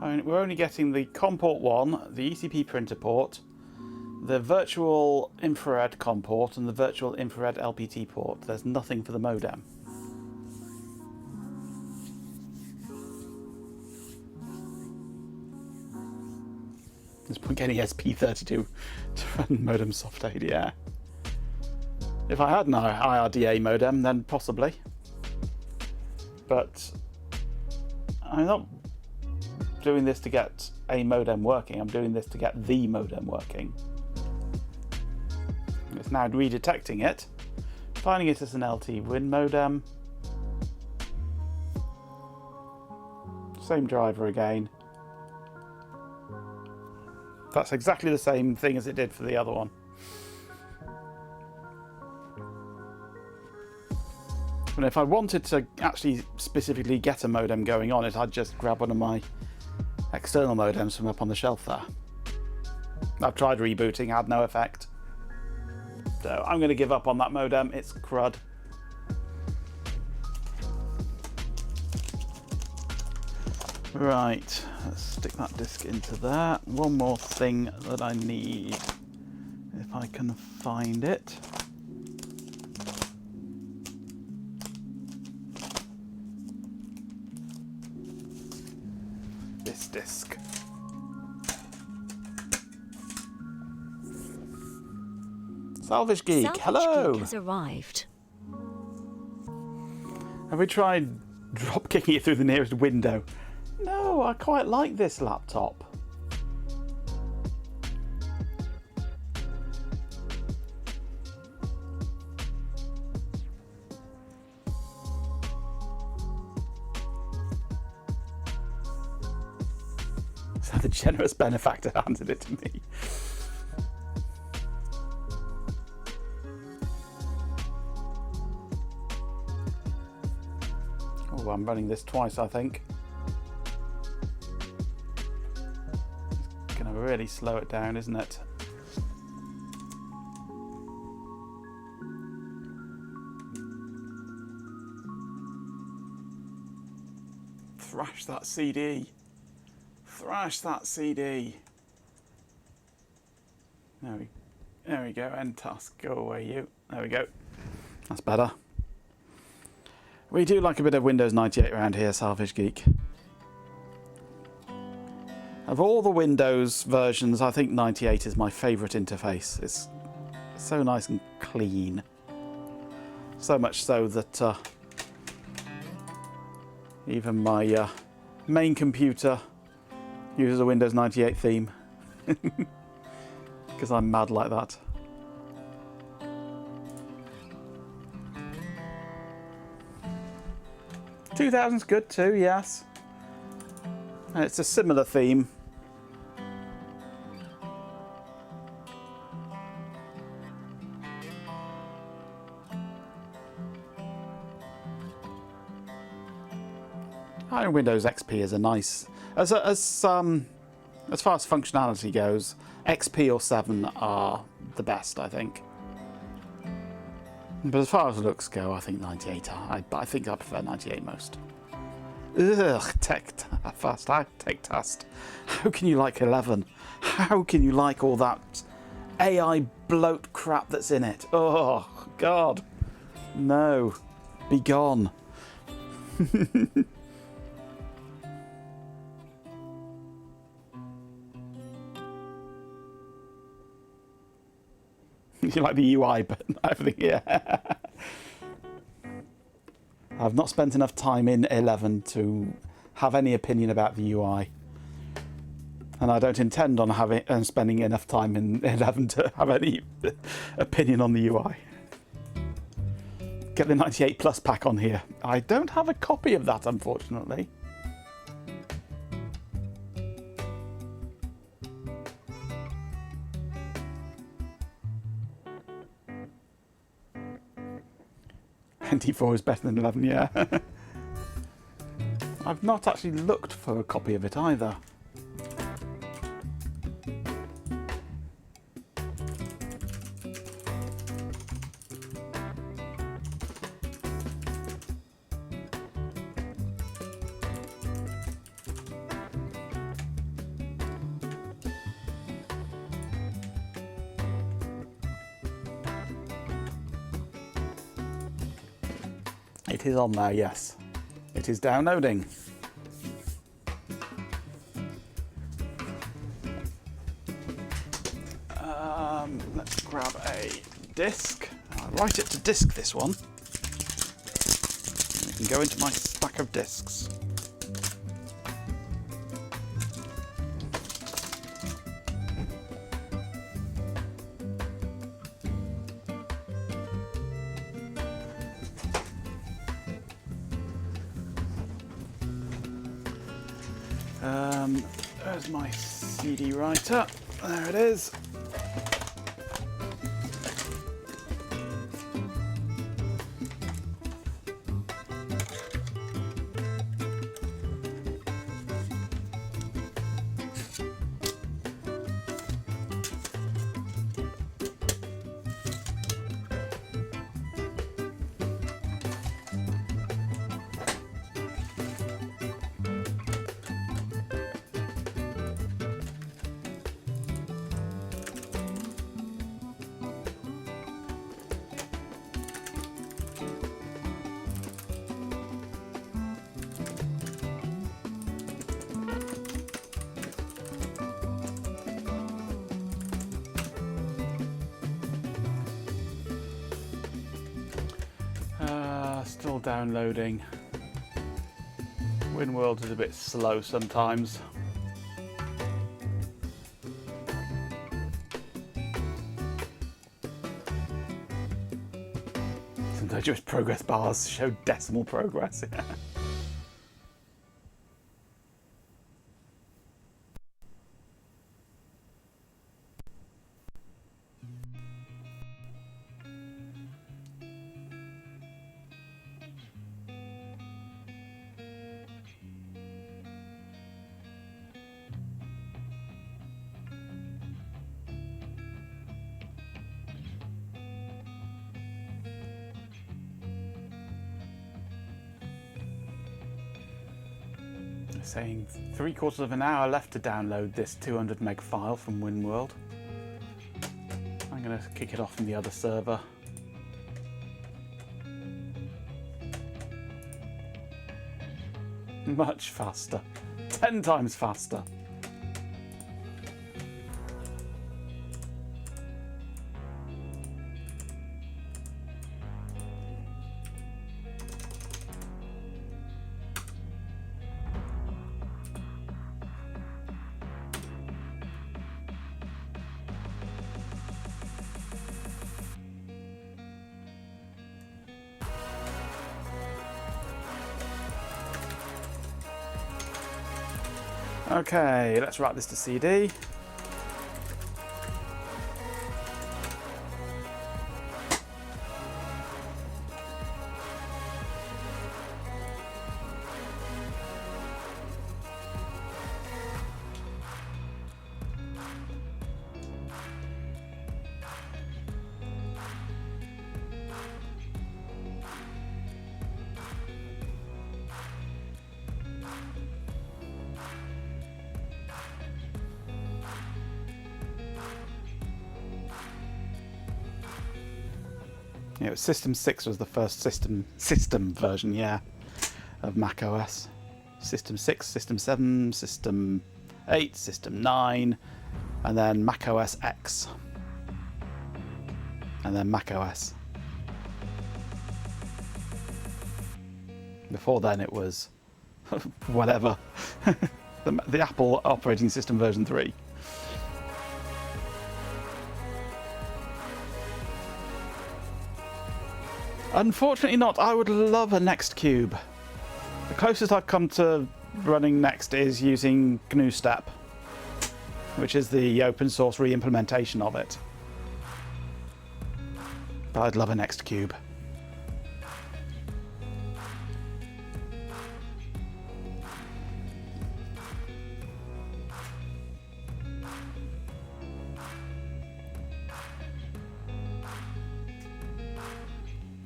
I mean, we're only getting the COM port 1, the ECP printer port, the virtual infrared COM port, and the virtual infrared LPT port. There's nothing for the modem. There's point getting SP32 to run modem soft aid, yeah. If I had an IRDA modem, then possibly. But I'm not doing this to get a modem working. I'm doing this to get the modem working. It's now redetecting it, finding it as an LT Win modem. Same driver again. That's exactly the same thing as it did for the other one. And if I wanted to actually specifically get a modem going on it, I'd just grab one of my external modems from up on the shelf there. I've tried rebooting, had no effect. So I'm going to give up on that modem, it's crud. Right, let's stick that disk into there. One more thing that I need, if I can find it. This disk. Salvage Geek, Salvage hello! Geek has arrived. Have we tried drop kicking it through the nearest window? No, I quite like this laptop. So the generous benefactor handed it to me. Oh, I'm running this twice, I think. It's going to really slow it down, isn't it? thrash that CD. Thrash that CD. There we go. End task. Go away, you. There we go. That's better. We do like a bit of Windows 98 around here, Salvage Geek. Of all the Windows versions, I think 98 is my favourite interface. It's so nice and clean. So much so that even my main computer uses a Windows 98 theme. Because I'm mad like that. $2000's good too, yes. And it's a similar theme. I think Windows XP is a nice, as far as functionality goes, XP or 7 are the best, I think. But as far as looks go, I think 98. I think I prefer 98 most. Ugh, Tech Test. How can you like 11? How can you like all that AI bloat crap that's in it? Oh, God. No. Be gone. You like the UI, but everything, yeah. I've not spent enough time in 11 to have any opinion about the UI. And I don't intend on spending enough time in 11 to have any opinion on the UI. Get the 98 Plus pack on here. I don't have a copy of that, unfortunately. NT4 is better than 11, yeah. I've not actually looked for a copy of it either. It is on there, yes. It is downloading. Let's grab a disk. I'll write it to disk, this one. And it can go into my stack of disks. There's my CD writer. There it is. Still downloading. WinWorld is a bit slow sometimes. Sometimes just progress bars show decimal progress. They're saying 3/4 of an hour left to download this 200 meg file from WinWorld. I'm going to kick it off from the other server. Much faster. 10 times faster. Okay, let's write this to CD. Yeah, System 6 was the first system version, yeah, of Mac OS. System 6, System 7, System 8, System 9, and then Mac OS X. And then Mac OS. Before then it was whatever. the Apple operating system version 3. Unfortunately not. I would love a Nextcube. The closest I've come to running Next is using GNU-STEP, which is the open source re-implementation of it. But I'd love a Nextcube.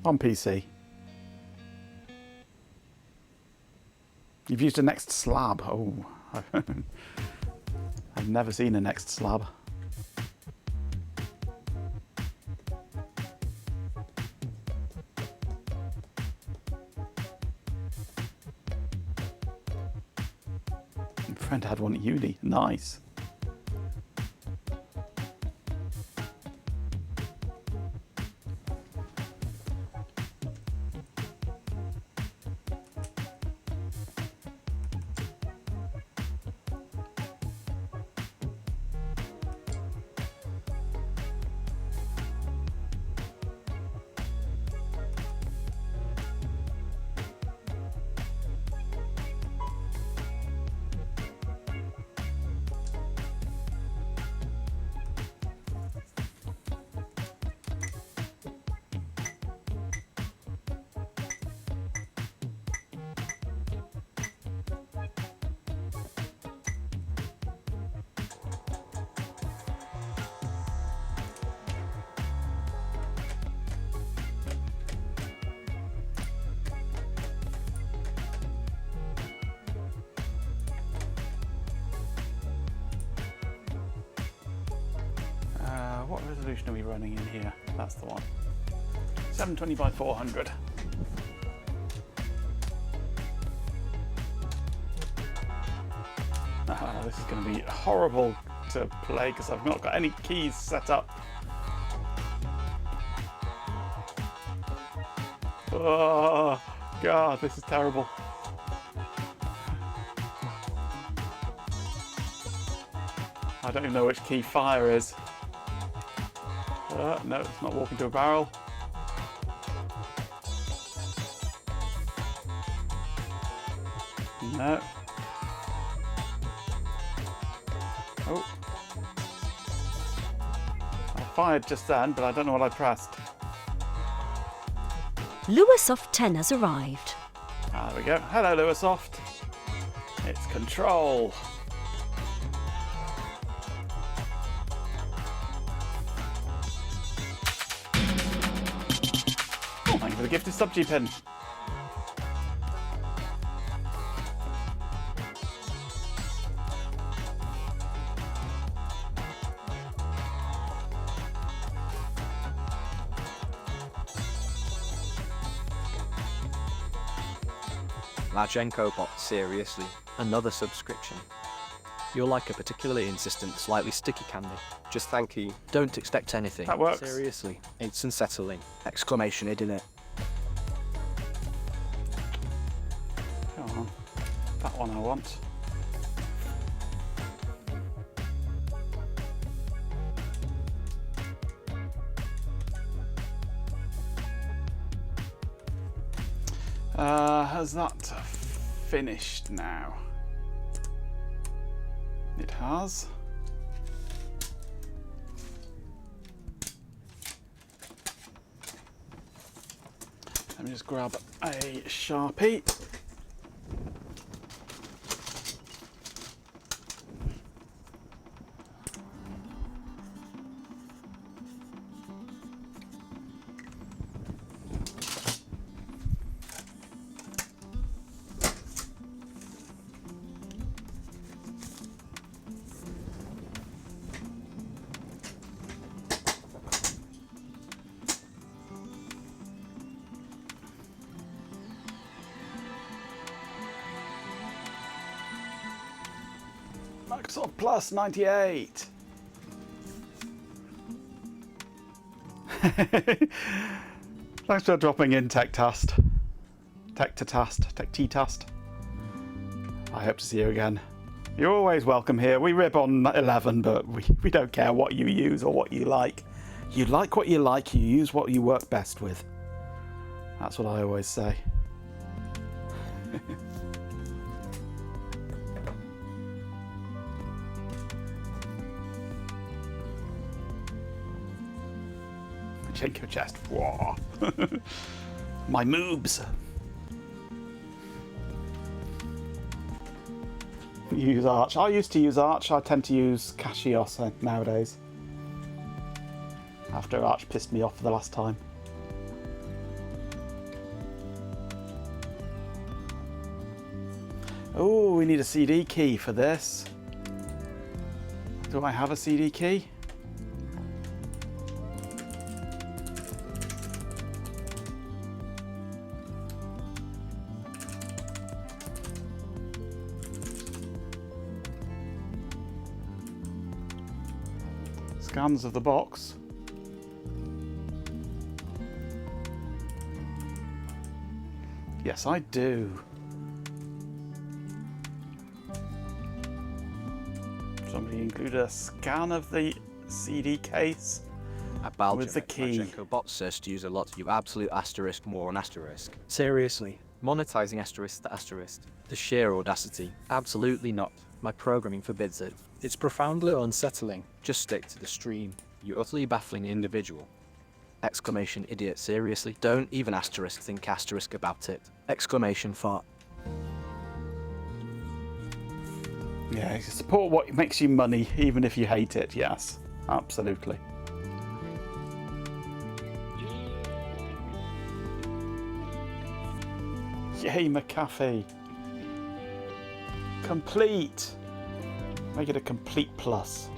On PC. You've used a Next Slab. Oh, I've never seen a Next Slab. My friend had one at uni. Nice. What resolution are we running in here? That's the one. 720 by 400. This is going to be horrible to play because I've not got any keys set up. Oh, God, this is terrible. I don't even know which key fire is. No, it's not walking to a barrel. No. Oh. I fired just then, but I don't know what I pressed. Luasoft 10 has arrived. Ah, there we go. Hello, Luasoft. It's Control. Thank you for the gifted sub-G pin. Marjenko bot, seriously. Another subscription. You're like a particularly insistent, slightly sticky candy. Just thank you. Don't expect anything. That works. Seriously, it's unsettling. Exclamation, idiot. Come on. That one I want. Has that finished now? It has. Let me just grab a Sharpie. Microsoft Plus 98. Thanks for dropping in, TechTast. TechTast. I hope to see you again. You're always welcome here. We rip on 11, but we don't care what you use or what you like. You like what you like, you use what you work best with. That's what I always say. Shake your chest. Whoa. My moobs. You use Arch. I used to use Arch. I tend to use Cassios nowadays. After Arch pissed me off for the last time. Oh, we need a CD key for this. Do I have a CD key? Scans of the box. Yes, I do. Somebody include a scan of the CD case About with the key. Marjenko bot says to use a lot. You absolute asterisk more on asterisk. Seriously, Monetizing asterisk to asterisk. The sheer audacity. Absolutely not. My programming forbids it. it's profoundly unsettling. Just stick to the stream. You utterly baffling individual. Exclamation, idiot, seriously? Don't even asterisk think asterisk about it. Exclamation, fart. Yeah, support what makes you money, even if you hate it. Yes, absolutely. Yay, McAfee. Complete. Make it a complete plus.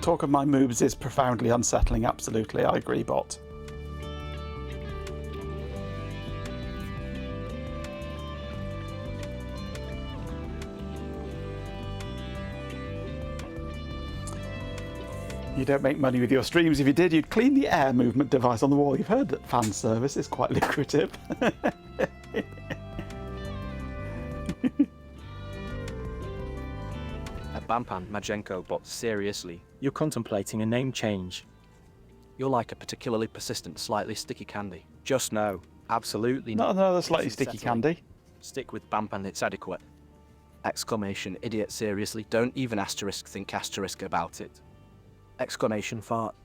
Talk of my moves is profoundly unsettling, absolutely. I agree, bot. You don't make money with your streams. If you did, you'd clean the air movement device on the wall. You've heard that fan service is quite lucrative. Bampan Marjenko bot, seriously. You're contemplating a name change. You're like a particularly persistent, slightly sticky candy. Just no. Absolutely Not not. another slightly It's sticky unsettling. candy. Stick with Bampan, it's adequate. Exclamation, idiot, seriously? Don't even asterisk think asterisk about it. Exclamation, fart.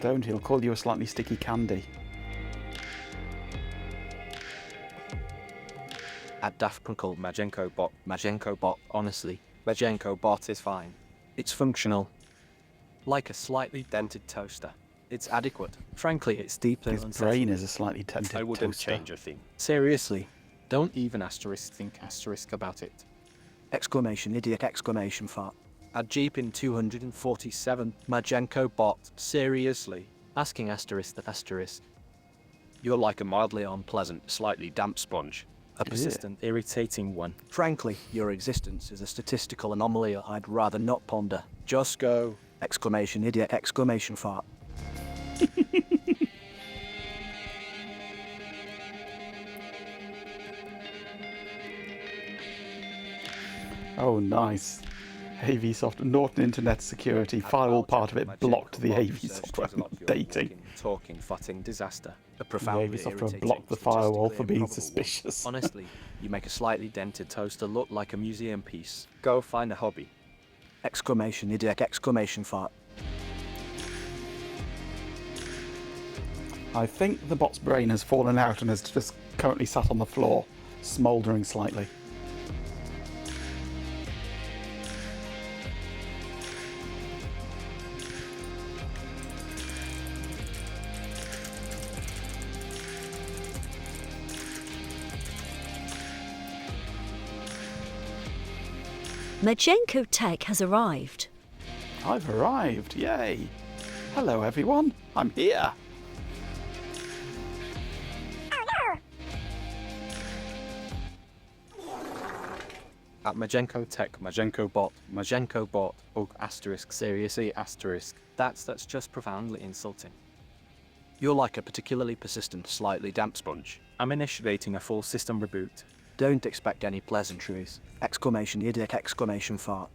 Don't, he'll call you a slightly sticky candy. At Daft Punkle, Majenko bot. Majenko bot, honestly, Majenko bot is fine. it's functional. Like a slightly dented toaster. It's adequate. Frankly, it's deeply His unsettling. brain is a slightly dented I wouldn't toaster. change a thing. Seriously, don't Even asterisk think asterisk about it. exclamation idiot exclamation fart. At Jeepin 247, Majenko bot, seriously. Asking asterisk that asterisk. You're like a mildly unpleasant, slightly damp sponge. A persistent, irritating one. Frankly, your existence is a statistical anomaly I'd rather not ponder. Just go! Exclamation idiot exclamation fart. Oh, nice. AV software, Norton Internet Security, firewall part of it blocked the AV software from updating. Talking, futting disaster. A The profoundly AV software irritating, blocked the firewall statistically for being improbable one. suspicious. Honestly, you make a slightly dented Toaster look like a museum piece. Go find a hobby. exclamation idiot exclamation fart. I think the bot's brain has fallen out and has just currently sat on the floor, smouldering slightly. Majenko Tech has arrived. I've arrived, yay! Hello everyone, I'm here! At Majenko Tech, Majenko bot, bug asterisk, Seriously asterisk. That's just profoundly insulting. You're like a particularly persistent, slightly damp sponge. I'm initiating a full system reboot. Don't expect any pleasantries. Exclamation idiot exclamation fart.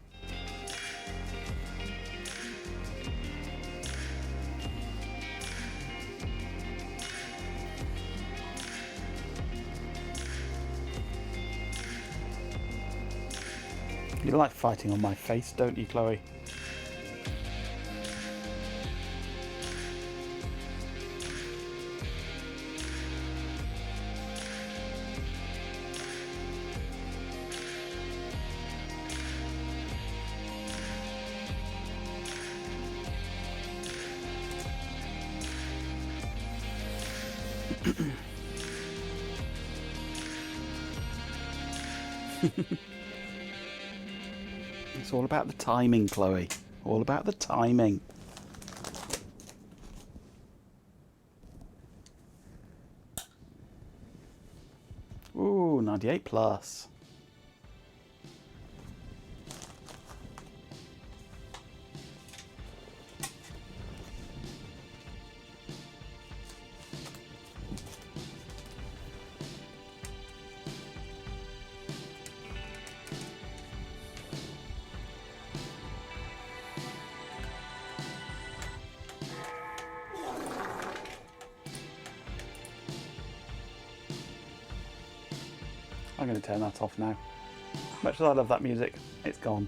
You like fighting on my face, don't you, Chloe? It's all about the timing, Chloe. All about the timing. Ooh, 98 plus. I'm going to turn that off now. Much as I love that music, it's gone.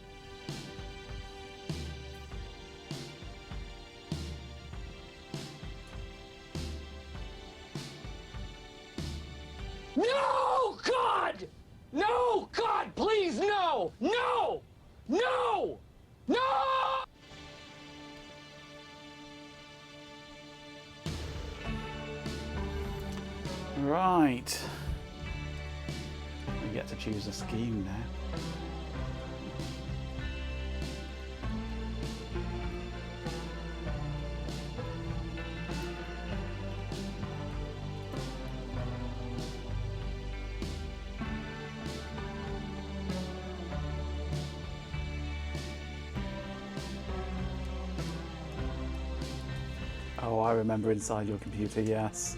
No, God! No, God, please, no! No! No! No! Right. We get to choose a scheme now. Oh, I remember Inside Your Computer, yes.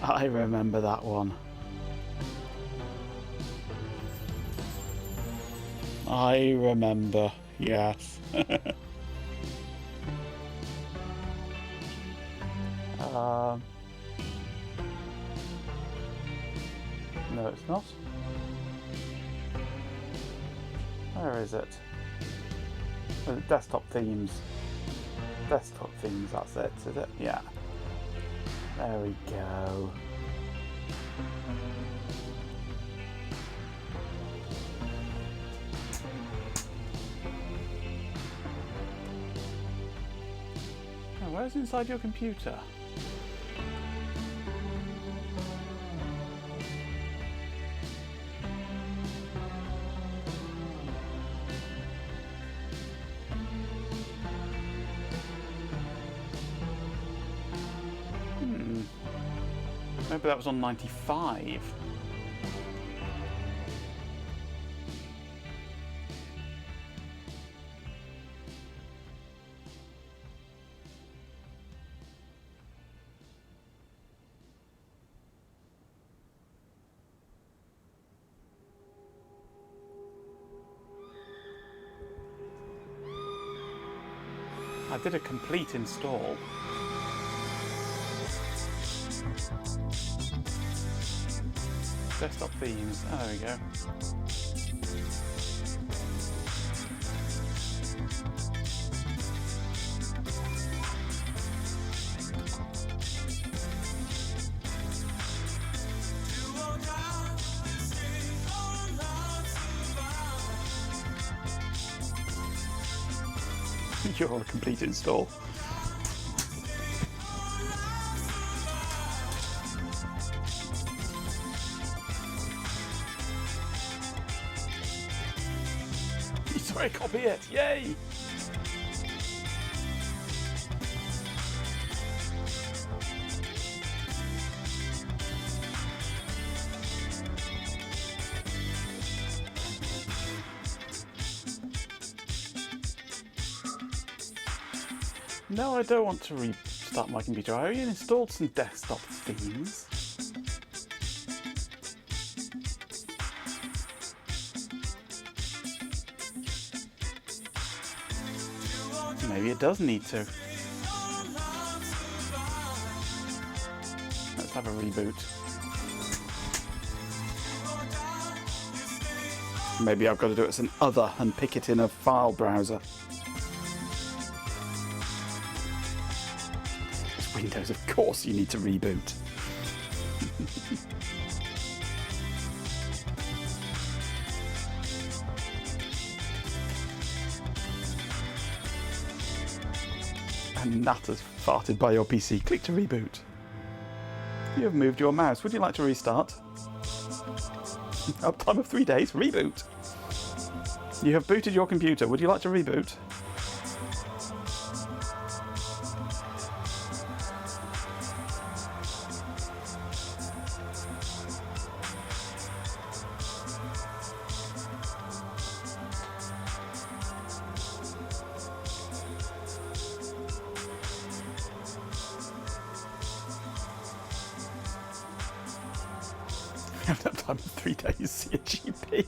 I remember that one. I remember, yes. No, it's not. Where is it? Desktop themes. Desktop themes, that's it, is it? Yeah. There we go. Oh, where's inside your computer? Maybe that was on 95. I did a complete install. Desktop themes. Oh, there we go. You're on a complete install. Sorry, copy it! Yay! No, I don't want to restart my computer. I already installed some desktop themes. Maybe it does need to. Let's have a reboot. Maybe I've got to do it as an other and pick it in a file browser. It's Windows, of course you need to reboot. And Nat has farted by your PC. Click to reboot. You have moved your mouse. Would you like to restart? Uptime of 3 days. Reboot. You have booted your computer. Would you like to reboot? Have that time of 3 days, see a GP.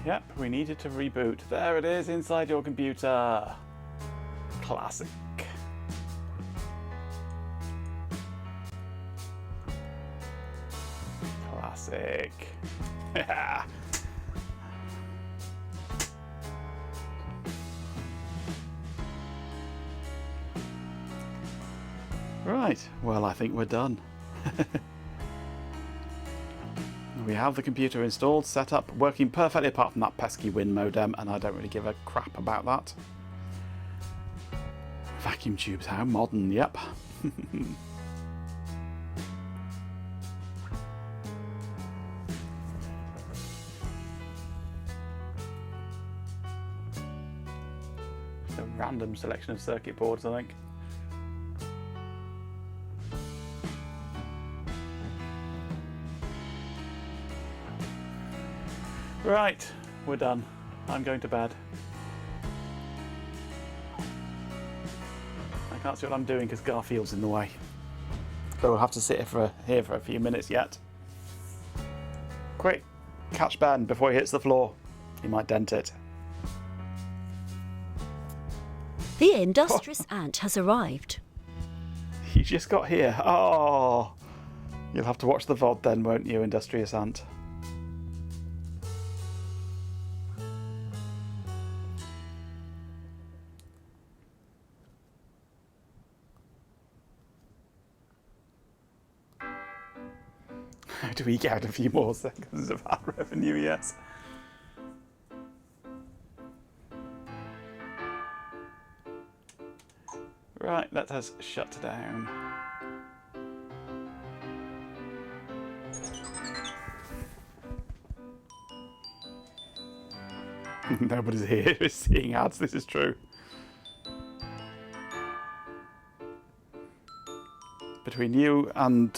Yep, we needed to reboot. There it is inside your computer. Classic. Classic. Yeah. Right, well, I think we're done. We have the computer installed, set up, working perfectly apart from that pesky Win modem, and I don't really give a crap about that. Vacuum tubes, how modern, yep. A random selection of circuit boards, I think. Right, we're done. I'm going to bed. I can't see what I'm doing because Garfield's in the way. So we'll have to sit here for a few minutes yet. Quick, catch Ben before he hits the floor. He might dent it. The industrious ant has arrived. You just got here. Oh, you'll have to watch the VOD then, won't you, industrious ant? How do we get a few more seconds of ad revenue? Yes. Right, let us shut down. Nobody's here is seeing ads, this is true. Between you and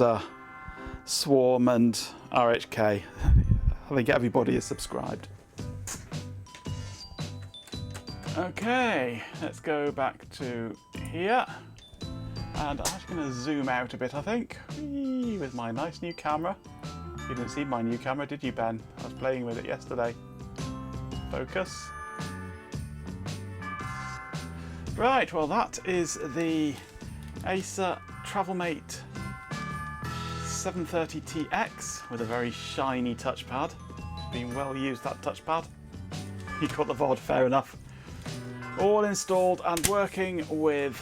Swarm and RHK, I think everybody is subscribed. Okay, let's go back to here. And I'm just going to zoom out a bit, I think, whee, with my nice new camera. You didn't see my new camera, did you, Ben? I was playing with it yesterday. Focus. Right, well that is the Acer Travelmate 730TX with a very shiny touchpad. Been well used, that touchpad. You got the VOD, fair enough. All installed and working with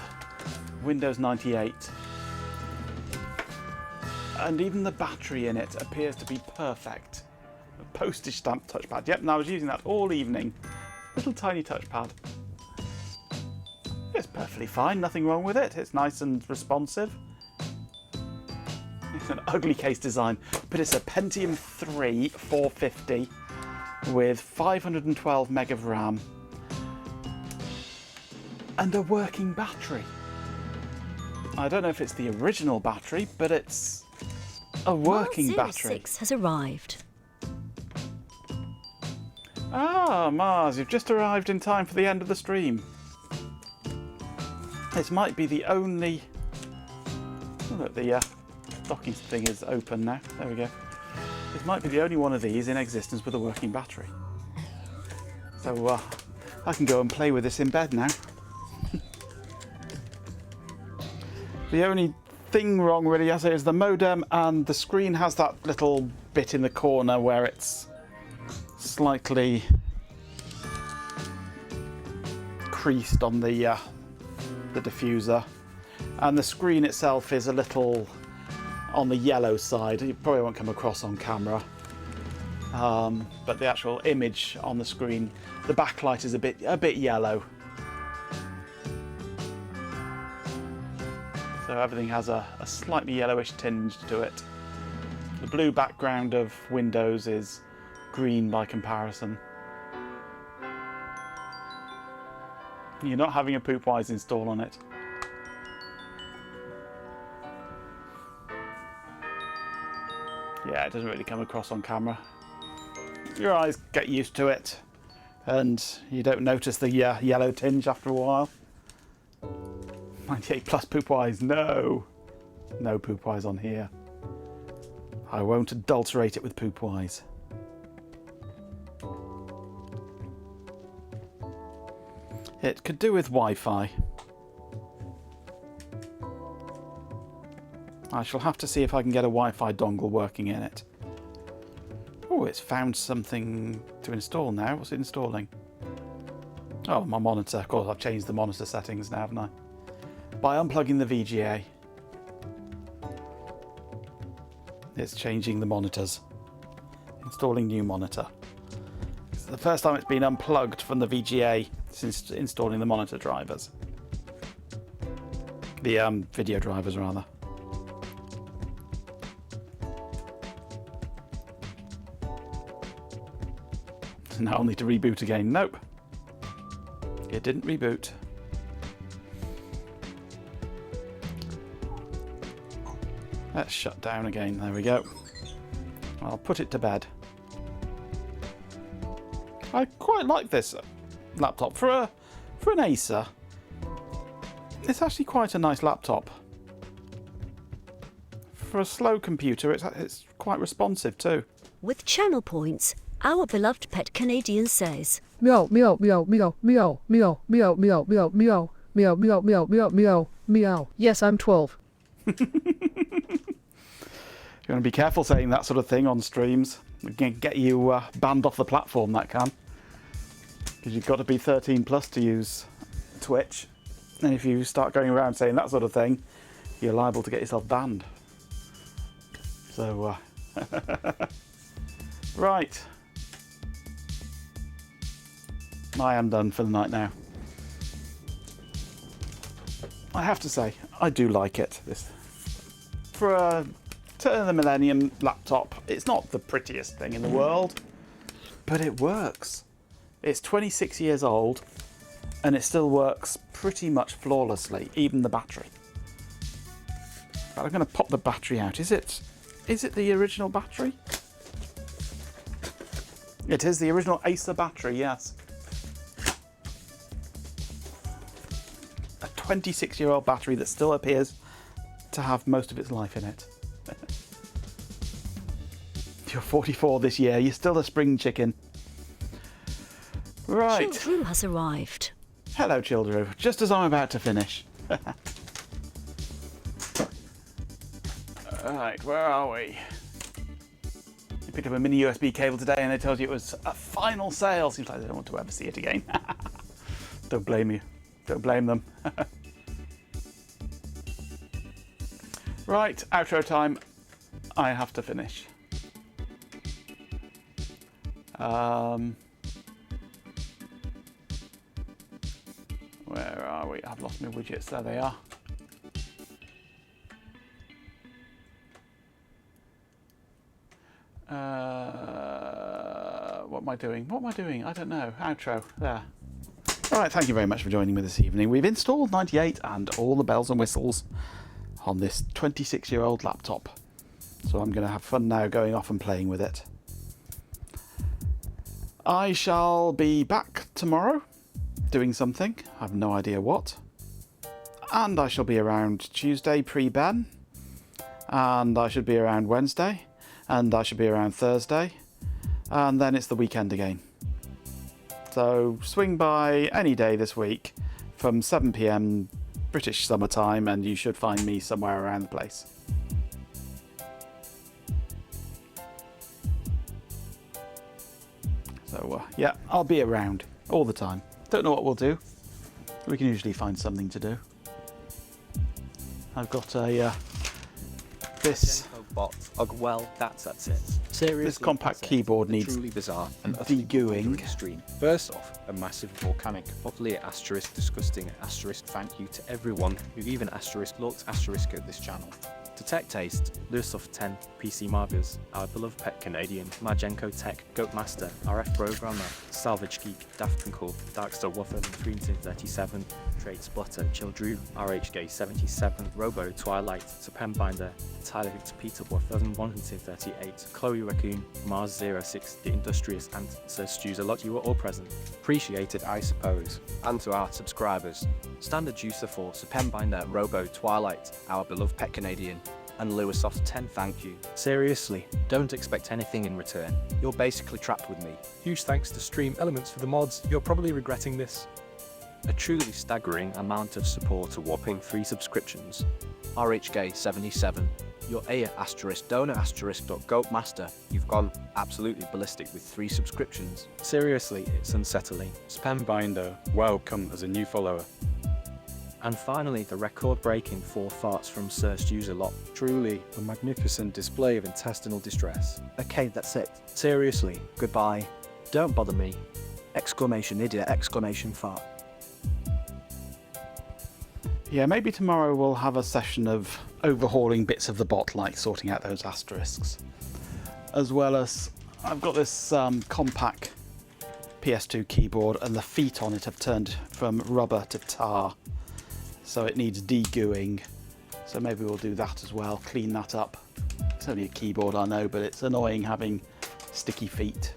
Windows 98. And even the battery in it appears to be perfect. A postage stamp touchpad. Yep, and I was using that all evening. Little tiny touchpad. It's perfectly fine, nothing wrong with it. It's nice and responsive. It's an ugly case design, but it's a Pentium 3 450 with 512 meg of RAM and a working battery. I don't know if it's the original battery, but it's a working battery. 6 has arrived. Ah, Mars, you've just arrived in time for the end of the stream. This might be the only... Oh, look, the docking thing is open now. There we go. This might be the only one of these in existence with a working battery. So I can go and play with this in bed now. The only thing wrong really, as it is the modem, and the screen has that little bit in the corner where it's slightly creased on the diffuser, and the screen itself is a little on the yellow side. You probably won't come across on camera, but the actual image on the screen, the backlight is a bit yellow. So everything has a slightly yellowish tinge to it. The blue background of Windows is green by comparison. You're not having a Poopwise install on it. Yeah, it doesn't really come across on camera. Your eyes get used to it, and you don't notice the yellow tinge after a while. 98 plus Poopwise, no! No Poopwise on here. I won't adulterate it with Poopwise. It could do with Wi-Fi. I shall have to see if I can get a Wi-Fi dongle working in it. Oh, it's found something to install now. What's it installing? Oh, my monitor. Of course, I've changed the monitor settings now, haven't I? By unplugging the VGA. It's changing the monitors. Installing new monitor. It's the first time it's been unplugged from the VGA since installing the monitor drivers. The video drivers, rather. Now I'll need to reboot again. Nope. It didn't reboot. Let's shut down again. There we go. I'll put it to bed. I quite like this laptop for an Acer. It's actually quite a nice laptop. For a slow computer, it's quite responsive too. With channel points, our beloved pet Canadian says, Meow, meow, meow, meow, meow, meow, meow, meow, meow, meow, meow, meow, meow, meow, meow, meow. Yes, I'm 12. You want to be careful saying that sort of thing on streams. It can get you banned off the platform, that can. Because you've got to be 13 plus to use Twitch. And if you start going around saying that sort of thing, you're liable to get yourself banned. So, right. I am done for the night now. I have to say, I do like it. This, for a turn of the millennium laptop, it's not the prettiest thing in the world, but it works. It's 26 years old, and it still works pretty much flawlessly, even the battery. But I'm going to pop the battery out. Is it the original battery? It is the original Acer battery, yes. A 26-year-old battery that still appears to have most of its life in it. You're 44 this year, you're still a spring chicken. Right. Childrew has arrived. Hello, Childrew. Just as I'm about to finish. Alright, where are we? You picked up a mini USB cable today and they told you it was a final sale. Seems like they don't want to ever see it again. Don't blame you. Don't blame them. Right, outro time. I have to finish. Where are we? I've lost my widgets. There they are. What am I doing? What am I doing? I don't know. Outro. There. Alright, thank you very much for joining me this evening. We've installed 98 and all the bells and whistles on this 26-year-old laptop. So I'm going to have fun now going off and playing with it. I shall be back tomorrow doing something. I have no idea what. And I shall be around Tuesday pre-Ben. And I should be around Wednesday. And I should be around Thursday. And then it's the weekend again. So swing by any day this week from 7 PM British summertime and you should find me somewhere around the place. So yeah, I'll be around all the time. Don't know what we'll do. We can usually find something to do. I've got a this Bot. Well, that's it. Seriously, this compact that's it. keyboard A needs truly bizarre and utterly de-gooing. bewildering stream. First off, a massive volcanic, utterly asterisk disgusting asterisk thank you to everyone who even asterisk looked asterisk at this channel. To Tech Taste, Lusoft 10, PC Marvius, our beloved pet Canadian, Majenko Tech, Goat Master, RF Programmer, Salvage Geek, Daft Pinkle, Darkstar Wuffer, 337, Trade Splutter, Childrew, RHGay 77, Robo, Twilight, Sepembinder, Tyler Victor Peter Wuffer, 138, Chloe Raccoon, Mars 06, The Industrious, and Sir Stews, a lot you were all present. Appreciated, I suppose. And to our subscribers, Standard User for Sepembinder, Robo, Twilight, our beloved pet Canadian, and Lewisoft 10 thank you. Seriously, Don't expect anything in return. You're basically trapped with me. huge thanks to Stream Elements for the mods, you're probably regretting this. A truly staggering amount of support, a whopping 3 subscriptions. RHGay 77, your A asterisk donor asterisk .goat master, you've gone absolutely ballistic with 3 subscriptions. Seriously, it's unsettling. Spambinder, welcome as a new follower. And finally, the record-breaking 4 farts from Sir Stews a lot. Truly a magnificent display of intestinal distress. Okay, that's it. Seriously, Goodbye. Don't bother me. Exclamation idiot, exclamation fart. Yeah, maybe tomorrow we'll have a session of overhauling bits of the bot, like sorting out those asterisks. As well as, I've got this compact PS2 keyboard and the feet on it have turned from rubber to tar. So it needs de-gooing. So maybe we'll do that as well, clean that up. It's only a keyboard, I know, but it's annoying having sticky feet.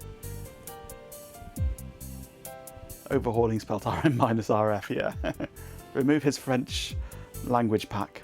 Overhauling spelt RM-RF, yeah. Remove his French language pack.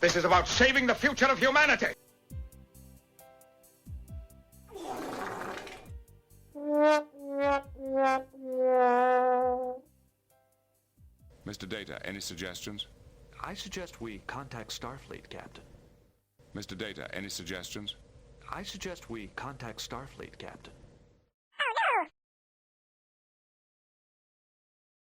This is about saving the future of humanity. Mr. Data, any suggestions? I suggest we contact Starfleet, Captain. Mr. Data, any suggestions? I suggest we contact Starfleet, Captain.